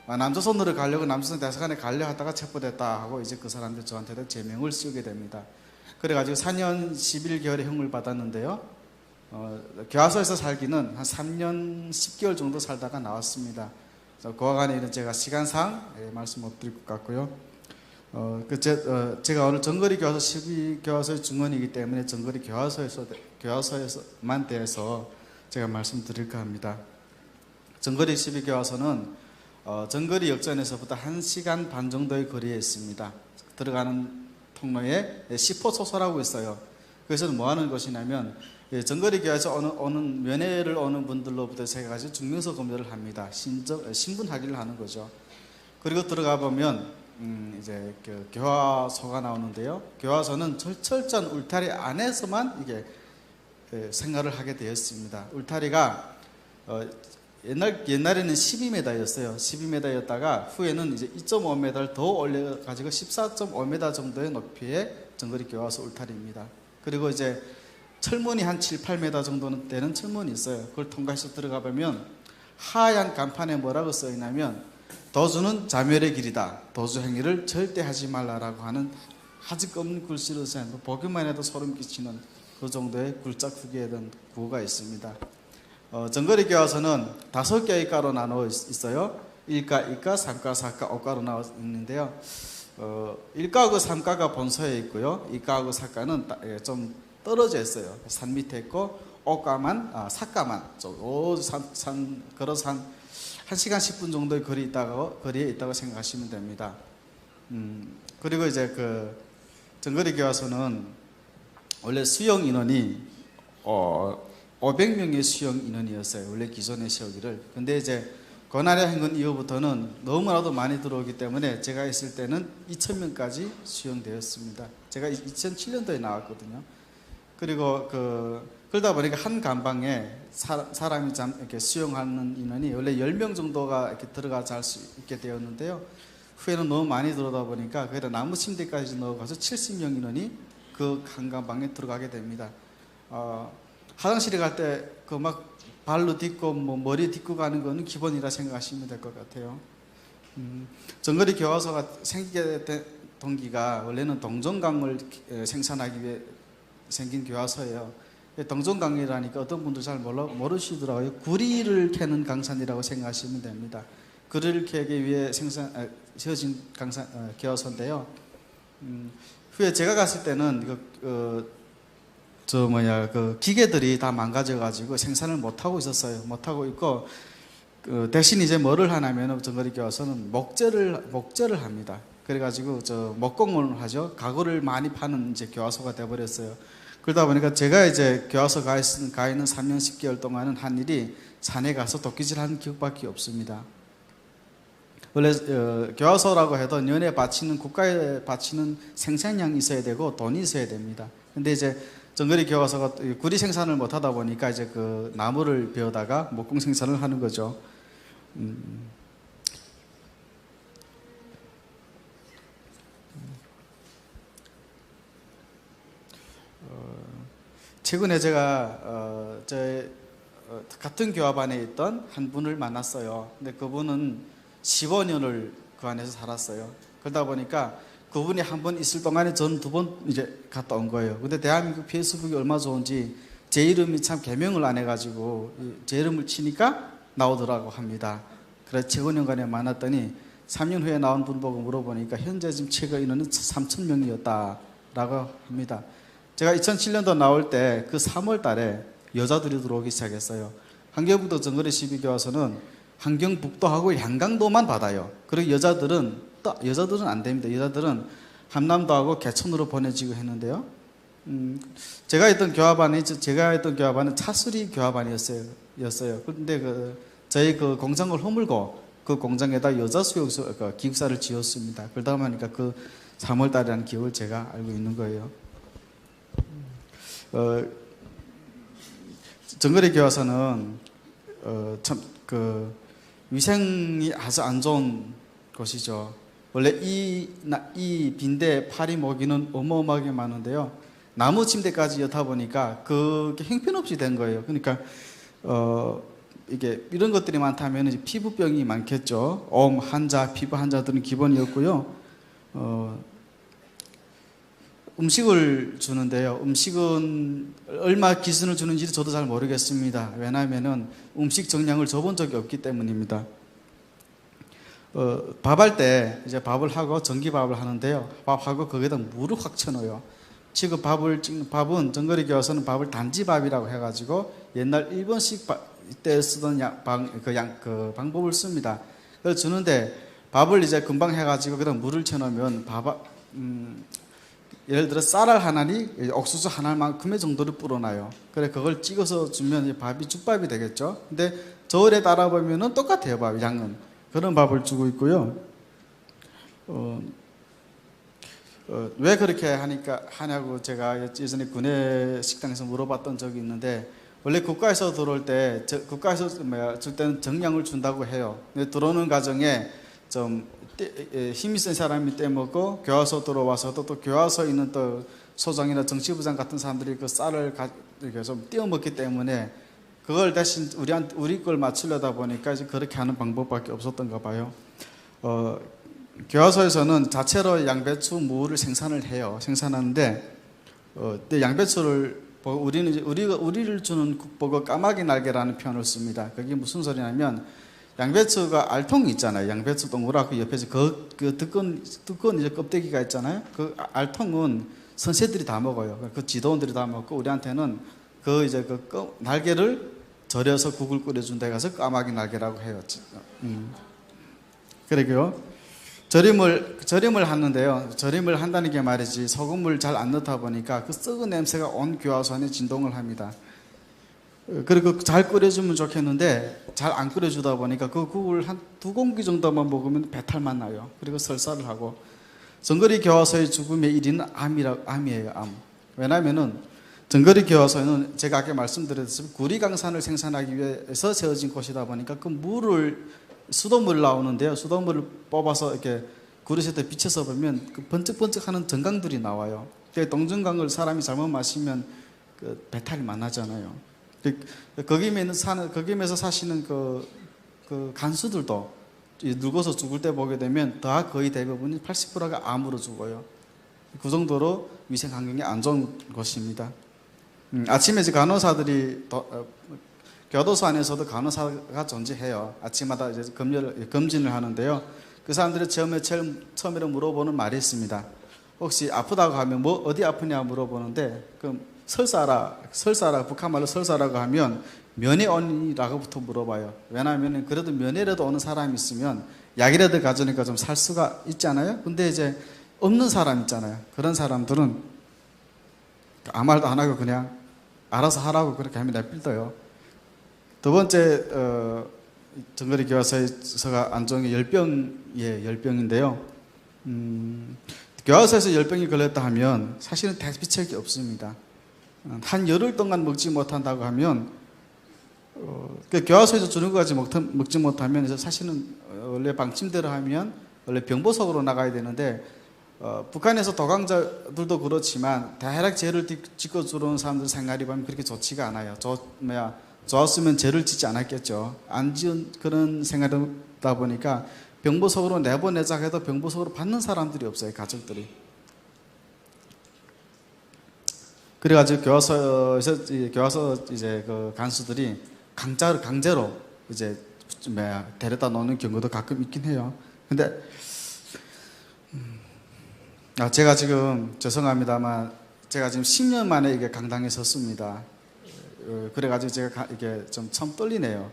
남조선으로 가려고 남조선 대사관에 가려 하다가 체포됐다 하고 이제 그 사람들 저한테도 제명을 씌우게 됩니다. 그래가지고 4년 11개월의 형을 받았는데요. 교화소에서 살기는 한 3년 10개월 정도 살다가 나왔습니다. 그와 관해 제가 시간상 말씀 못 드릴 것 같고요. 제가 오늘 전거리 교화소 12교화소의 중원이기 때문에 전거리 교화소에서만 대해서 제가 말씀드릴까 합니다. 전거리 12교화소는 전거리 역전에서부터 1시간 반 정도의 거리에 있습니다. 들어가는 통로에 시포소소라고 있어요. 그래서 뭐 하는 것이냐면 전거리 교회에서 오는 면회를 오는 분들로부터 제가 가지고 증명서 검열을 합니다. 신분 확인을 하는 거죠. 그리고 들어가 보면 이제 그 교화소가 나오는데요. 교화소는 철저한 울타리 안에서만 이게 생활을 하게 되었습니다. 울타리가 옛날에는 12m였어요. 12m였다가 후에는 이제 2.5m를 더 올려가지고 14.5m 정도의 높이의 전거리 교화소 울타리입니다. 그리고 이제 철문이 한 7, 8m 정도는 되는 철문이 있어요. 그걸 통과해서 들어가 보면 하얀 간판에 뭐라고 써 있냐면 도주는 자멸의 길이다. 도주 행위를 절대 하지 말라라고 하는 아주 검은 글씨로 쓴 보기만 해도 소름 끼치는 그 정도의 굴짝 후기에 든 구호가 있습니다. 전거리 교화소는 5개의 과로 나누어 있어요. 1과, 2과, 3과, 4과, 5과로 나눠 있는데요. 1과하고 3과가 본소에 있고요. 2과하고 4과는 좀 떨어져 있어요. 산 밑에 있고 5과만, 4과만 걸어서 한 1시간 10분 정도의 거리에 있다고 생각하시면 됩니다. 그리고 이제 그 전거리 교화소는 원래 수용 인원이 500명의 수용 인원이었어요. 원래 기존의 세우기를. 근데 이제 고난의 행군 이후부터는 너무나도 많이 들어오기 때문에 제가 있을 때는 2,000명까지 수용되었습니다. 제가 2007년도에 나왔거든요. 그리고 그 그러다 보니까 한 감방에 사람이 이렇게 수용하는 인원이 원래 10명 정도가 이렇게 들어가 잘 수 있게 되었는데요. 후에는 너무 많이 들어오다 보니까 거기다 나무 침대까지 넣어가서 70명 인원이 그 한 감방에 들어가게 됩니다. 화장실에 갈 때 그 막 발로 딛고 뭐 머리 딛고 가는 거는 기본이라 생각하시면 될 것 같아요. 정거리 교화소가 생기게 된 동기가 원래는 동정강을 생산하기 위해 생긴 교화소예요. 동정강이라니까 어떤 분들 잘 모르시더라고요. 구리를 캐는 강산이라고 생각하시면 됩니다. 구리를 캐기 위해 지어진 교화소인데요. 후에 제가 갔을 때는 그 기계들이 다 망가져가지고 생산을 못하고 있었어요. 못하고 있고, 대신 이제 뭐를 하냐면, 정거리 교화소는 목재를 합니다. 그래가지고, 목공을 하죠. 가구를 많이 파는 이제 교화소가 돼버렸어요. 그러다 보니까 제가 이제 교화소 가 있는 3년 10개월 동안은 한 일이 산에 가서 도끼질 하는 기억밖에 없습니다. 원래 교화소라고 해도 년에 바치는, 국가에 바치는 생산량이 있어야 되고 돈이 있어야 됩니다. 근데 이제 정거리 교화소가 구리 생산을 못 하다 보니까 이제 그 나무를 베어다가 목공 생산을 하는 거죠. 최근에 제가 같은 교합반에 있던 한 분을 만났어요. 근데 그분은 15년을 그 안에서 살았어요. 그러다 보니까 그분이 한 번 있을 동안에 저는 2번 이제 갔다 온 거예요. 근데 대한민국 페이스북이 얼마나 좋은지 제 이름이 참 개명을 안 해가지고 제 이름을 치니까 나오더라고 합니다. 그래서 최근년간에 만났더니 3년 후에 나온 분 보고 물어보니까 현재 지금 최고 인원은 3,000명이었다라고 합니다. 제가 2007년도 나올 때 그 3월 달에 여자들이 들어오기 시작했어요. 한경북도 정거리 12교화소는 한경북도하고 양강도만 받아요. 그리고 여자들은 안 됩니다. 여자들은 함남도하고 개천으로 보내지고 했는데요. 제가 했던 교화반은 차수리 교화반이었어요. 그런데 저희 그 공장을 허물고 그 공장에다 여자 수용소 기숙사를 지었습니다. 그러다 보니까 그 3월 달이라는 기억을 제가 알고 있는 거예요. 정거리 교화소는 참 위생이 아주 안 좋은 곳이죠. 원래 이 빈대 파리 모기는 어마어마하게 많은데요. 나무 침대까지 여타 보니까 그게 형편없이 된 거예요. 그러니까 이게 이런 것들이 많다면 이제 피부병이 많겠죠. 엄, 한자, 피부 한자들은 기본이었고요. 음식을 주는데요. 음식은 얼마 기준을 주는지 저도 잘 모르겠습니다. 왜냐하면은 음식 정량을 줘본 적이 없기 때문입니다. 밥할 때 이제 밥을 하고 전기밥을 하는데요. 밥하고 거기다 물을 확 쳐넣어요. 지금 밥은 정거리 교화소는 밥을 단지밥이라고 해가지고 옛날 일본식 때 쓰던 그 방법을 씁니다. 그래서 주는데 밥을 이제 금방 해가지고 그다음 물을 쳐넣으면 예를 들어 쌀알 하나니 옥수수 하나만큼의 정도를 불어놔요. 그래 그걸 찍어서 주면 밥이 죽밥이 되겠죠. 근데 저울에 따라 보면은 똑같아요. 밥 양은 그런 밥을 주고 있고요. 왜 그렇게 하냐고 제가 예전에 군내 식당에서 물어봤던 적이 있는데 원래 국가에서 들어올 때 국가에서 줄 때는 정량을 준다고 해요. 근데 들어오는 과정에 좀 힘이 센 사람이 떼먹고 교화소 들어와서도 또 교화소에 있는 또 소장이나 정치부장 같은 사람들이 그 쌀을 이렇게 좀 띄어먹기 때문에 그걸 대신 우리 걸 맞추려다 보니까 이제 그렇게 하는 방법밖에 없었던가 봐요. 교화소에서는 자체로 양배추, 무를 생산을 해요. 생산하는데 양배추를 우리를 주는 국보고 까마귀 날개라는 표현을 씁니다. 그게 무슨 소리냐면 양배추가 알통이 있잖아요. 양배추 동그랗고 옆에서 그 두꺼운 이제 껍데기가 있잖아요. 그 알통은 선새들이 다 먹어요. 그 지도원들이 다 먹고 우리한테는 그 날개를 절여서 국을 끓여준다 해서 까마귀 날개라고 해요. 그러게요. 절임을 하는데요. 절임을 한다는 게 말이지 소금을 잘 안 넣다 보니까 그 썩은 냄새가 온 교화소 안에 진동을 합니다. 그리고 잘 끓여주면 좋겠는데 잘 안 끓여주다 보니까 그 국을 한 2공기 정도만 먹으면 배탈만 나요. 그리고 설사를 하고 정거리 교화소의 죽음의 1위는 암이에요. 암. 왜냐하면은 정거리 교화소는 제가 아까 말씀드렸듯이 구리강산을 생산하기 위해서 세워진 곳이다 보니까 그 물을 수돗물 나오는데요. 수돗물을 뽑아서 이렇게 그릇에 비춰서 보면 그 번쩍번쩍하는 전강들이 나와요. 동전강을 사람이 잘못 마시면 그 배탈이 많아잖아요. 거기에서 사시는 그 간수들도 늙어서 죽을 때 보게 되면 다 거의 대부분이 80%가 암으로 죽어요. 그 정도로 위생 환경이 안 좋은 곳입니다. 아침에 이제 간호사들이 교도소 안에서도 간호사가 존재해요. 아침마다 이제 검진을 하는데요. 그 사람들이 처음으로 물어보는 말이 있습니다. 혹시 아프다고 하면 뭐 어디 아프냐 물어보는데 그럼 설사라 북한말로 설사라고 하면 면회 온이라고부터 물어봐요. 왜냐하면 그래도 면회라도 오는 사람이 있으면 약이라도 가져니까 좀 살 수가 있잖아요. 근데 이제 없는 사람 있잖아요. 그런 사람들은 아무 말도 안 하고 그냥 알아서 하라고 그렇게 하면 내버려둬요. 두 번째 정거리 교화소에서가 안 좋은 게 열병인데요. 교화소에서 열병이 걸렸다 하면 사실은 대비책이 없습니다. 한 열흘 동안 먹지 못한다고 하면 교화소에서 주는 것까지 먹지 못하면 사실은 원래 방침대로 하면 원래 병보석으로 나가야 되는데 북한에서 도강자들도 그렇지만 대략 죄를 짓고 들어오는 사람들 생활이 보면 그렇게 좋지가 않아요. 좋았으면 죄를 짓지 않았겠죠. 안 지은 그런 생활이다 보니까 병보석으로 내보내자 해도 병보석으로 받는 사람들이 없어요. 가족들이. 그래가지고 교화소 이제 그 간수들이 강제로 이제 데려다 놓는 경우도 가끔 있긴 해요. 근데 제가 지금 죄송합니다만 제가 지금 10년 만에 이게 강당에 섰습니다. 그래가지고 제가 이게 좀 처음 떨리네요.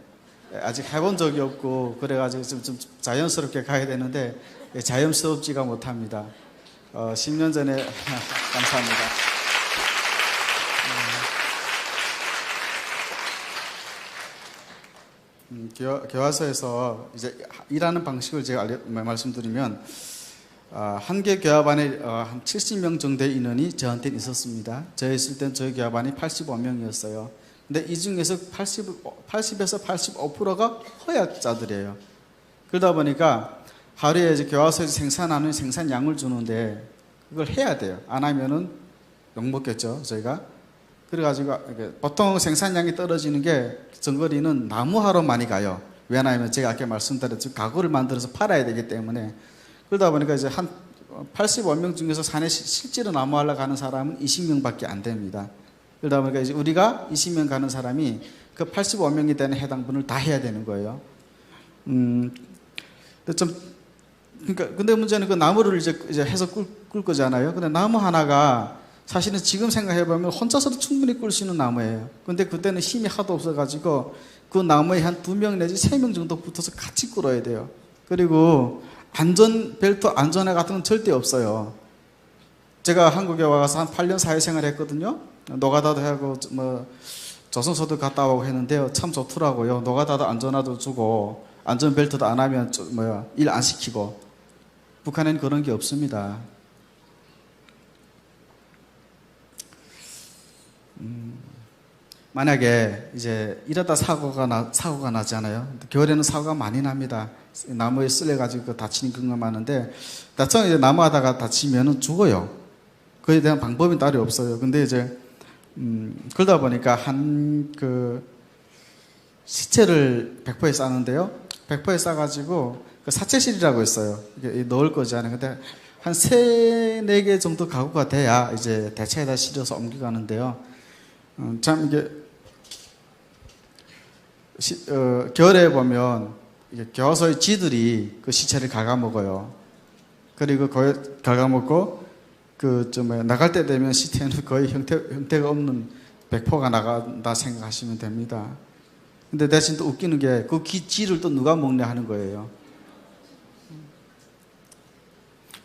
아직 해본 적이 없고 그래가지고 좀 자연스럽게 가야 되는데 자연스럽지가 못합니다. 10년 전에 감사합니다. 교화소에서 이제 일하는 방식을 제가 말씀드리면 한 개 교합반에 한 70명 정도의 인원이 저한테는 있었습니다. 저 있을 땐 저희 교합반이 85명이었어요. 근데 이 중에서 80에서 85%가 허약자들이에요. 그러다 보니까 하루에 이제 교화소에서 생산하는 생산량을 주는데 그걸 해야 돼요. 안 하면은 욕먹겠죠, 저희가. 그래가지고 보통 생산량이 떨어지는 게 정거리는 나무하러 많이 가요. 왜냐하면 제가 아까 말씀드렸죠. 가구를 만들어서 팔아야 되기 때문에. 그러다 보니까 이제 한 85명 중에서 산에 실제로 나무하러 가는 사람은 20명밖에 안 됩니다. 그러다 보니까 이제 우리가 20명 가는 사람이 그 85명이 되는 해당분을 다 해야 되는 거예요. 근데 문제는 그 나무를 이제 해서 꿀 거잖아요. 근데 나무 하나가 사실은 지금 생각해보면 혼자서도 충분히 꿀 수 있는 나무예요. 근데 그때는 힘이 하도 없어가지고 그 나무에 한 2명 내지 3명 정도 붙어서 같이 꿀어야 돼요. 그리고 안전벨트, 안전화 같은 건 절대 없어요. 제가 한국에 와서 한 8년 사회생활 했거든요. 노가다도 하고 조선소도 갔다 오고 했는데요. 참 좋더라고요. 노가다도 안전화도 주고 안전벨트도 안 하면 일 안 시키고. 북한에는 그런 게 없습니다. 만약에 이제 이러다 사고가 나잖아요. 겨울에는 사고가 많이 납니다. 나무에 쓸려가지고 다치는 경우가 많은데, 나처럼 이제 나무 하다가 다치면은 죽어요. 그에 대한 방법이 따로 없어요. 근데 이제, 그러다 보니까 시체를 백포에 싸는데요. 백포에 싸가지고 그 사체실이라고 있어요. 이게 넣을 거잖아요. 근데 한 3-4개 정도 가구가 돼야 이제 대체에다 실어서 옮겨가는데요. 참 이게 겨울에 보면 교화소의 쥐들이 그 시체를 갉아먹어요. 그리고 거의 갉아먹고 나갈 때 되면 시체는 거의 형태가 없는 백포가 나간다 생각하시면 됩니다. 근데 대신 또 웃기는 게 그 쥐를 또 누가 먹냐 하는 거예요.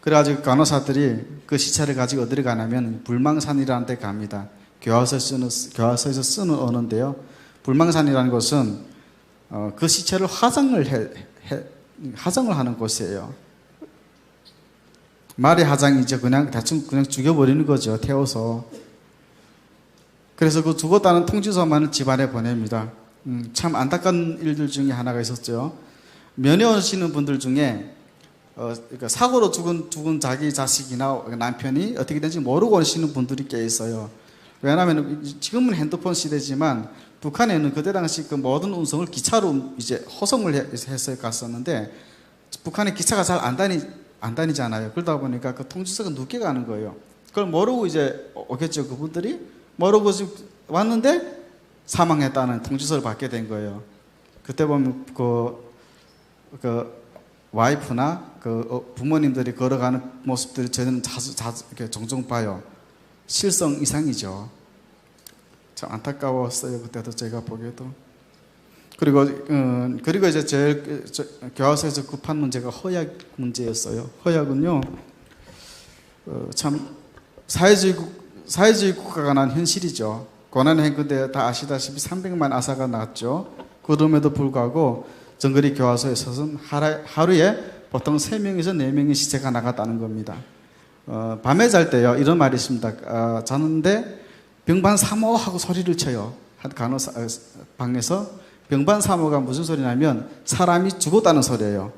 그래가지고 간호사들이 그 시체를 가지고 어디를 가냐면 불망산이라는 데 갑니다. 교화소에서 쓰는 언어인데요. 불망산이라는 곳은 그 시체를 화장을 하는 곳이에요. 말의 화장이죠. 그냥 대충 죽여버리는 거죠. 태워서. 그래서 그 죽었다는 통지서만을 집안에 보냅니다. 참 안타까운 일들 중에 하나가 있었죠. 면회 오시는 분들 중에 그러니까 사고로 죽은 자기 자식이나 남편이 어떻게 된지 모르고 오시는 분들이 꽤 있어요. 왜냐하면 지금은 핸드폰 시대지만 북한에는 그때 당시 그 모든 운송을 기차로 이제 호송을 해서 갔었는데 북한에 기차가 잘 안 다니잖아요. 그러다 보니까 그 통지서가 늦게 가는 거예요. 그걸 모르고 이제 오겠죠. 그분들이 모르고 지금 왔는데 사망했다는 통지서를 받게 된 거예요. 그때 보면 그 와이프나 그 부모님들이 걸어가는 모습들이 저는 자주 이렇게 종종 봐요. 실성 이상이죠. 참 안타까웠어요. 그때도 제가 보기에도. 그리고 이제 제일 교화소에서 급한 문제가 허약 문제였어요. 허약은요, 참 사회주의 국가가 난 현실이죠. 고난의 행군대 다 아시다시피 300만 아사가 났죠. 그럼에도 불구하고 정거리 교화소에서는 하루에 보통 3명에서 4명의 시체가 나갔다는 겁니다. 밤에 잘 때요, 이런 말이 있습니다. 자는데 병반사모 하고 소리를 쳐요. 간호사 방에서. 병반사모가 무슨 소리냐면 사람이 죽었다는 소리예요.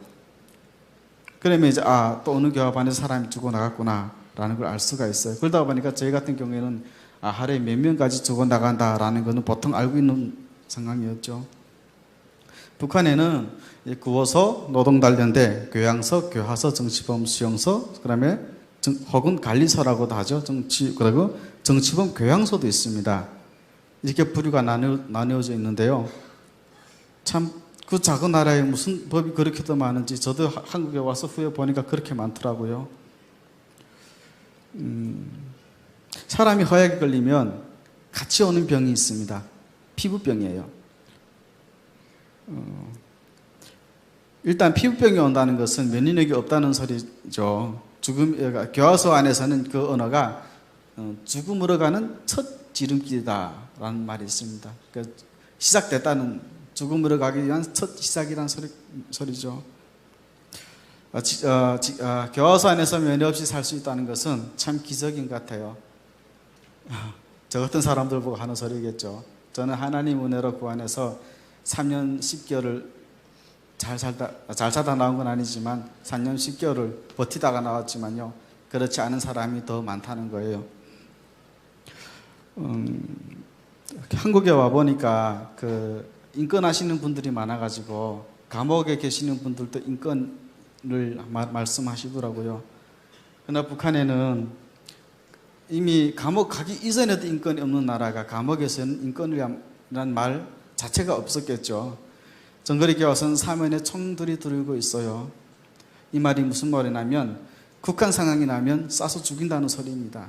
그러면 이제 또 어느 교합반에서 사람이 죽어 나갔구나 라는 걸 알 수가 있어요. 그러다 보니까 저희 같은 경우에는 하루에 몇 명까지 죽어 나간다라는 것은 보통 알고 있는 상황이었죠. 북한에는 구호소, 노동단련대, 교양소, 교화소, 정치범 수용소, 그다음에 혹은 관리소라고도 하죠. 그리고 정치범 교양소도 있습니다. 이렇게 부류가 나뉘어져 있는데요. 참 그 작은 나라에 무슨 법이 그렇게도 많은지 저도 한국에 와서 후에 보니까 그렇게 많더라고요. 사람이 허약에 걸리면 같이 오는 병이 있습니다. 피부병이에요. 일단 피부병이 온다는 것은 면역력이 없다는 소리죠. 교화소 안에서는 그 언어가 죽음으로 가는 첫 지름길이다라는 말이 있습니다. 그러니까 시작됐다는, 죽음으로 가기 위한 첫 시작이라는 소리죠. 교화소 안에서 면회 없이 살 수 있다는 것은 참 기적인 것 같아요. 저 같은 사람들 보고 하는 소리겠죠. 저는 하나님 은혜로 그 안에서 3년 10개월을 잘 살다 나온 건 아니지만 3년 10개월을 버티다가 나왔지만요, 그렇지 않은 사람이 더 많다는 거예요. 한국에 와 보니까 인권하시는 분들이 많아가지고 감옥에 계시는 분들도 인권을 말씀하시더라고요. 그러나 북한에는 이미 감옥 가기 이전에도 인권이 없는 나라가 감옥에서는 인권이라는 말 자체가 없었겠죠. 정거리 교화소는 사면에 총들이 들고 있어요. 이 말이 무슨 말이냐면 국한 상황이 나면 쏴서 죽인다는 소리입니다.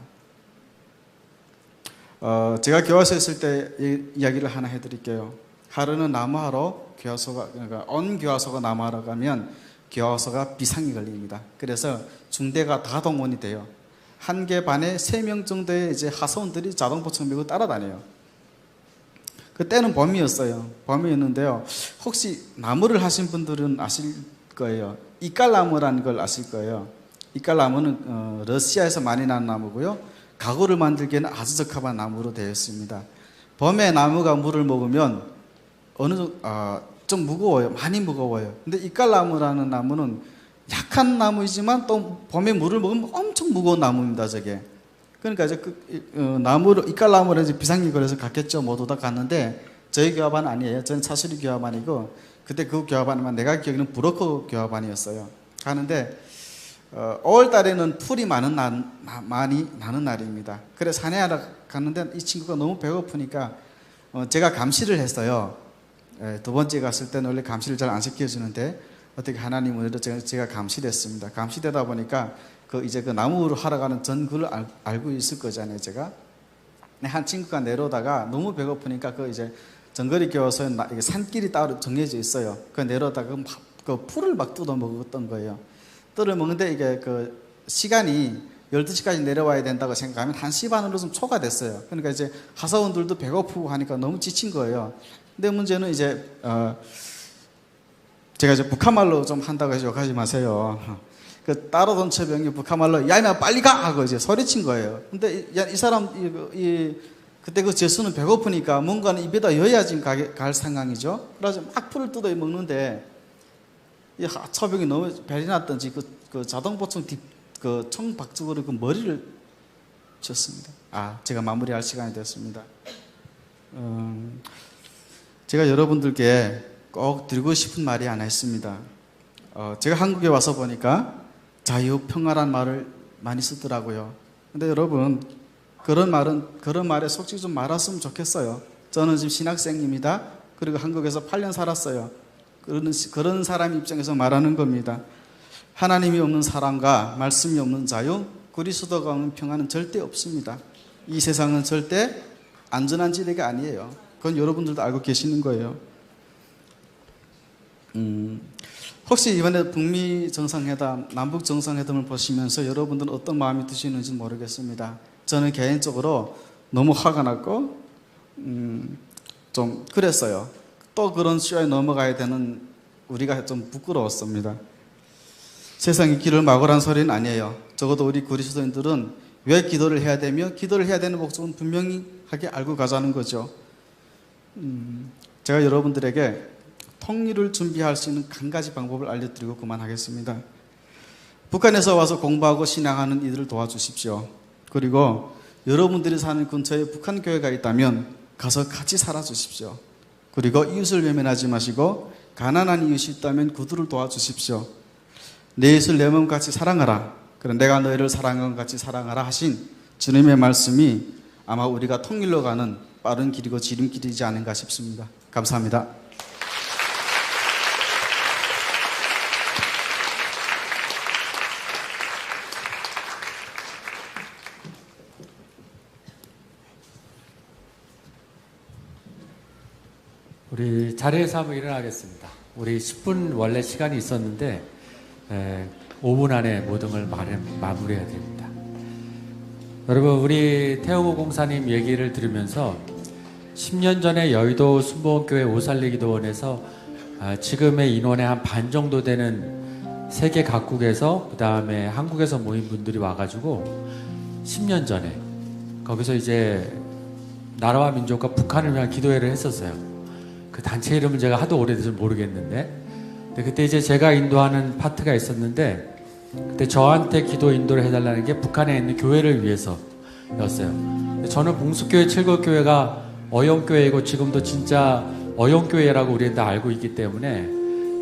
제가 교화소에 있을 때 이야기를 하나 해드릴게요. 하루는 나무하러 그러니까 교화소가 나무하러 가면 교화소가 비상이 걸립니다. 그래서 중대가 다 동원이 돼요. 한 개 반에 3명 정도의 이제 하사원들이 자동포총 메고 따라다녀요. 그때는 봄이었어요. 봄이었는데요. 혹시 나무를 하신 분들은 아실 거예요. 이깔나무라는 걸 아실 거예요. 이깔나무는 러시아에서 많이 난 나무고요. 가구를 만들기에는 아주 적합한 나무로 되어 있습니다. 봄에 나무가 물을 먹으면 좀 무거워요. 많이 무거워요. 근데 이깔나무라는 나무는 약한 나무이지만 또 봄에 물을 먹으면 엄청 무거운 나무입니다. 저게. 그러니까 이제 이깔나무를 이제 비상이 걸려서 갔겠죠. 모두 다 갔는데 저희 교화반 아니에요. 저는 차수리 교화반이고 그때 그 교화반만 내가 기억에는 브로커 교화반이었어요. 가는데 5월 달에는 풀이 많이 나는 날입니다. 그래서 산에하러 갔는데 이 친구가 너무 배고프니까 제가 감시를 했어요. 두 번째 갔을 때는 원래 감시를 잘 안 시켜주는데 어떻게 하나님 은혜로 제가 감시를 했습니다. 감시되다 보니까 이제 그 나무로 하러 가는 전구를 알고 있을 거잖아요, 제가. 한 친구가 내려오다가 너무 배고프니까 이제 정거리 교화소에 산길이 따로 정해져 있어요. 내려오다가 그 풀을 막 뜯어 먹었던 거예요. 뜯어 먹는데 이게 시간이 12시까지 내려와야 된다고 생각하면 1시 반으로 좀 초과됐어요. 그러니까 이제 하사원들도 배고프고 하니까 너무 지친 거예요. 근데 문제는 이제 제가 이제 북한말로 좀 한다고 해서 욕하지 마세요. 따라던 처병이 북한말로 야, 나 빨리 가! 하고 이제 소리친 거예요. 근데 이 사람, 그때 그 제수는 배고프니까 뭔가는 입에다 넣어야지 갈 상황이죠. 그래서 막 풀을 뜯어 먹는데 이 하차병이 너무 배이 났던지 그 자동보충 그 청박죽으로 그 머리를 쳤습니다. 제가 마무리할 시간이 됐습니다. 제가 여러분들께 꼭 드리고 싶은 말이 하나 있습니다. 제가 한국에 와서 보니까 자유, 평화란 말을 많이 쓰더라고요. 근데 여러분, 그런 말에 속지 좀 말았으면 좋겠어요. 저는 지금 신학생입니다. 그리고 한국에서 8년 살았어요. 그런 사람 입장에서 말하는 겁니다. 하나님이 없는 사랑과 말씀이 없는 자유, 그리스도가 없는 평화는 절대 없습니다. 이 세상은 절대 안전한 지대가 아니에요. 그건 여러분들도 알고 계시는 거예요. 혹시 이번에 북미 정상회담, 남북 정상회담을 보시면서 여러분들은 어떤 마음이 드시는지 모르겠습니다. 저는 개인적으로 너무 화가 났고 좀 그랬어요. 또 그런 쇼에 넘어가야 되는 우리가 좀 부끄러웠습니다. 세상이 길을 막으란 소리는 아니에요. 적어도 우리 그리스도인들은 왜 기도를 해야 되며 기도를 해야 되는 목적은 분명히 하게 알고 가자는 거죠. 제가 여러분들에게 통일을 준비할 수 있는 한 가지 방법을 알려드리고 그만하겠습니다. 북한에서 와서 공부하고 신앙하는 이들을 도와주십시오. 그리고 여러분들이 사는 근처에 북한 교회가 있다면 가서 같이 살아주십시오. 그리고 이웃을 외면하지 마시고 가난한 이웃이 있다면 그들을 도와주십시오. 내 이웃을 내 몸같이 사랑하라. 그럼 내가 너희를 사랑한 것 같이 사랑하라 하신 주님의 말씀이 아마 우리가 통일로 가는 빠른 길이고 지름길이지 않은가 싶습니다. 감사합니다. 우리 자리에서 한번 일어나겠습니다. 우리 10분 원래 시간이 있었는데 5분 안에 모든 걸 마무리해야 됩니다. 여러분, 우리 태호고 공사님 얘기를 들으면서 10년 전에 여의도 순복음교회 오살리기도원에서 지금의 인원의 한 반 정도 되는 세계 각국에서 그 다음에 한국에서 모인 분들이 와가지고 10년 전에 거기서 이제 나라와 민족과 북한을 위한 기도회를 했었어요. 그 단체 이름은 제가 하도 오래돼서 모르겠는데, 근데 그때 이제 제가 인도하는 파트가 있었는데, 그때 저한테 기도 인도를 해달라는 게 북한에 있는 교회를 위해서였어요. 저는 봉숙교회, 칠곡교회가 어영교회이고 지금도 진짜 어영교회라고 우리는 다 알고 있기 때문에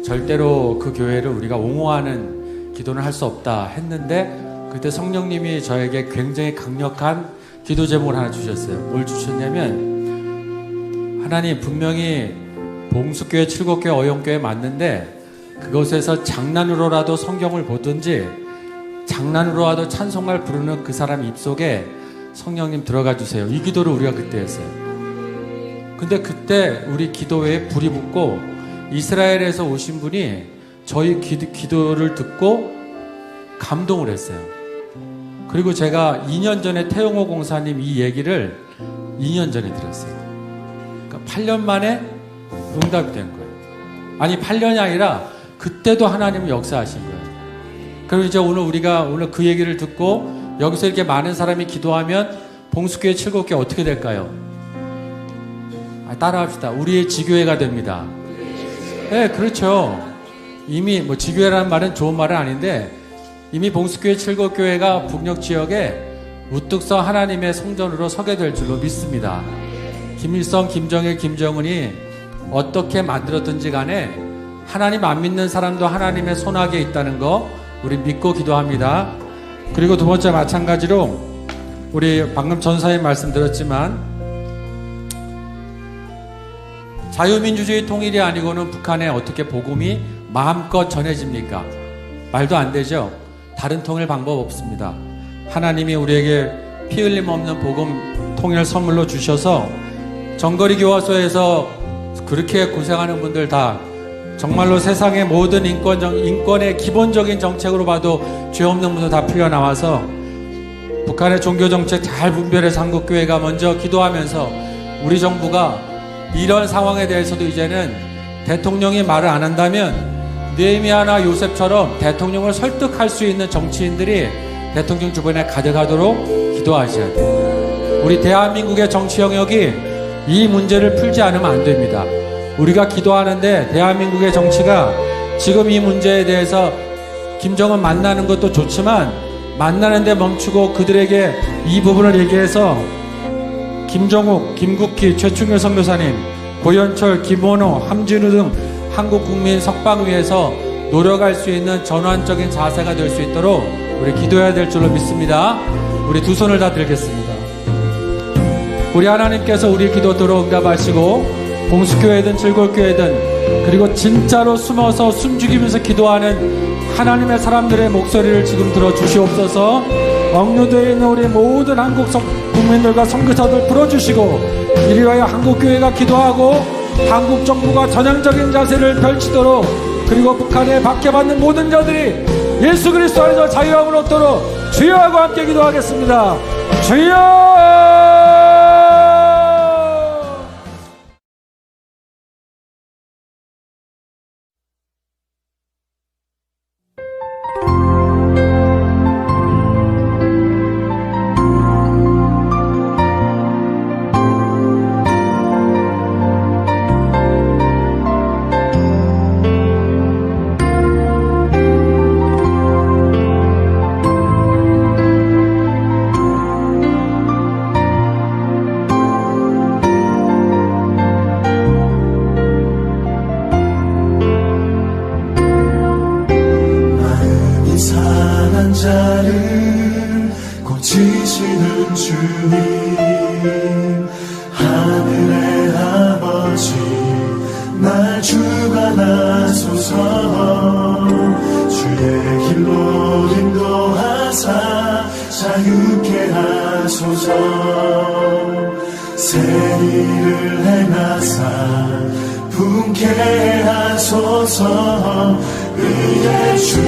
절대로 그 교회를 우리가 옹호하는 기도는 할 수 없다 했는데, 그때 성령님이 저에게 굉장히 강력한 기도 제목을 하나 주셨어요. 뭘 주셨냐면, 하나님, 분명히 봉숙교회, 칠곡교회, 어영교회 맞는데 그곳에서 장난으로라도 성경을 보든지 장난으로라도 찬송가를 부르는 그 사람 입속에 성령님 들어가 주세요. 이 기도를 우리가 그때 했어요. 근데 그때 우리 기도회에 불이 붙고 이스라엘에서 오신 분이 저희 기도를 듣고 감동을 했어요. 그리고 제가 2년 전에 태용호 공사님 이 얘기를 2년 전에 들었어요. 8년 만에 응답이 된 거예요. 아니, 8년이 아니라 그때도 하나님은 역사하신 거예요. 그럼 이제 오늘 그 얘기를 듣고 여기서 이렇게 많은 사람이 기도하면 봉숙교회, 칠곡교회 어떻게 될까요? 따라합시다. 우리의 지교회가 됩니다. 네, 그렇죠. 이미 지교회라는 말은 좋은 말은 아닌데 이미 봉숙교회, 칠곡교회가 북녘 지역에 우뚝 서 하나님의 성전으로 서게 될 줄로 믿습니다. 김일성, 김정일, 김정은이 어떻게 만들었든지 간에 하나님 안 믿는 사람도 하나님의 손아귀에 있다는 거 우리 믿고 기도합니다. 그리고 두 번째 마찬가지로 우리 방금 전사님 말씀 들었지만 자유민주주의 통일이 아니고는 북한에 어떻게 복음이 마음껏 전해집니까? 말도 안 되죠. 다른 통일 방법 없습니다. 하나님이 우리에게 피 흘림 없는 복음 통일 선물로 주셔서 정거리 교화소에서 그렇게 고생하는 분들 다 정말로 세상의 모든 인권의 기본적인 정책으로 봐도 죄 없는 분들 다 풀려나와서 북한의 종교정책 잘 분별해서 한국교회가 먼저 기도하면서 우리 정부가 이런 상황에 대해서도 이제는 대통령이 말을 안 한다면 느헤미야나 요셉처럼 대통령을 설득할 수 있는 정치인들이 대통령 주변에 가득하도록 기도하셔야 돼요. 우리 대한민국의 정치 영역이 이 문제를 풀지 않으면 안 됩니다. 우리가 기도하는데 대한민국의 정치가 지금 이 문제에 대해서 김정은 만나는 것도 좋지만 만나는데 멈추고 그들에게 이 부분을 얘기해서 김정욱, 김국희, 최충일 선교사님, 고현철, 김원호, 함진우 등 한국 국민 석방 위해서 노력할 수 있는 전환적인 자세가 될 수 있도록 우리 기도해야 될 줄로 믿습니다. 우리 두 손을 다 들겠습니다. 우리 하나님께서 우리 기도 들어 응답하시고 봉수교회든 즐거울교회든 그리고 진짜로 숨어서 숨죽이면서 기도하는 하나님의 사람들의 목소리를 지금 들어주시옵소서. 억류되어 있는 우리 모든 한국 국민들과 선교사들 풀어주시고 이리 와야 한국교회가 기도하고 한국 정부가 전향적인 자세를 펼치도록 그리고 북한에 박해받는 모든 자들이 예수 그리스도 안에서 자유함을 얻도록 주여하고 함께 기도하겠습니다. 주여! 자를 고치시는 주님 하늘의 아버지 날 주관하소서 주의 길로 인도하사 자유케 하소서 새 일을 행하사 분케 하소서 의의 주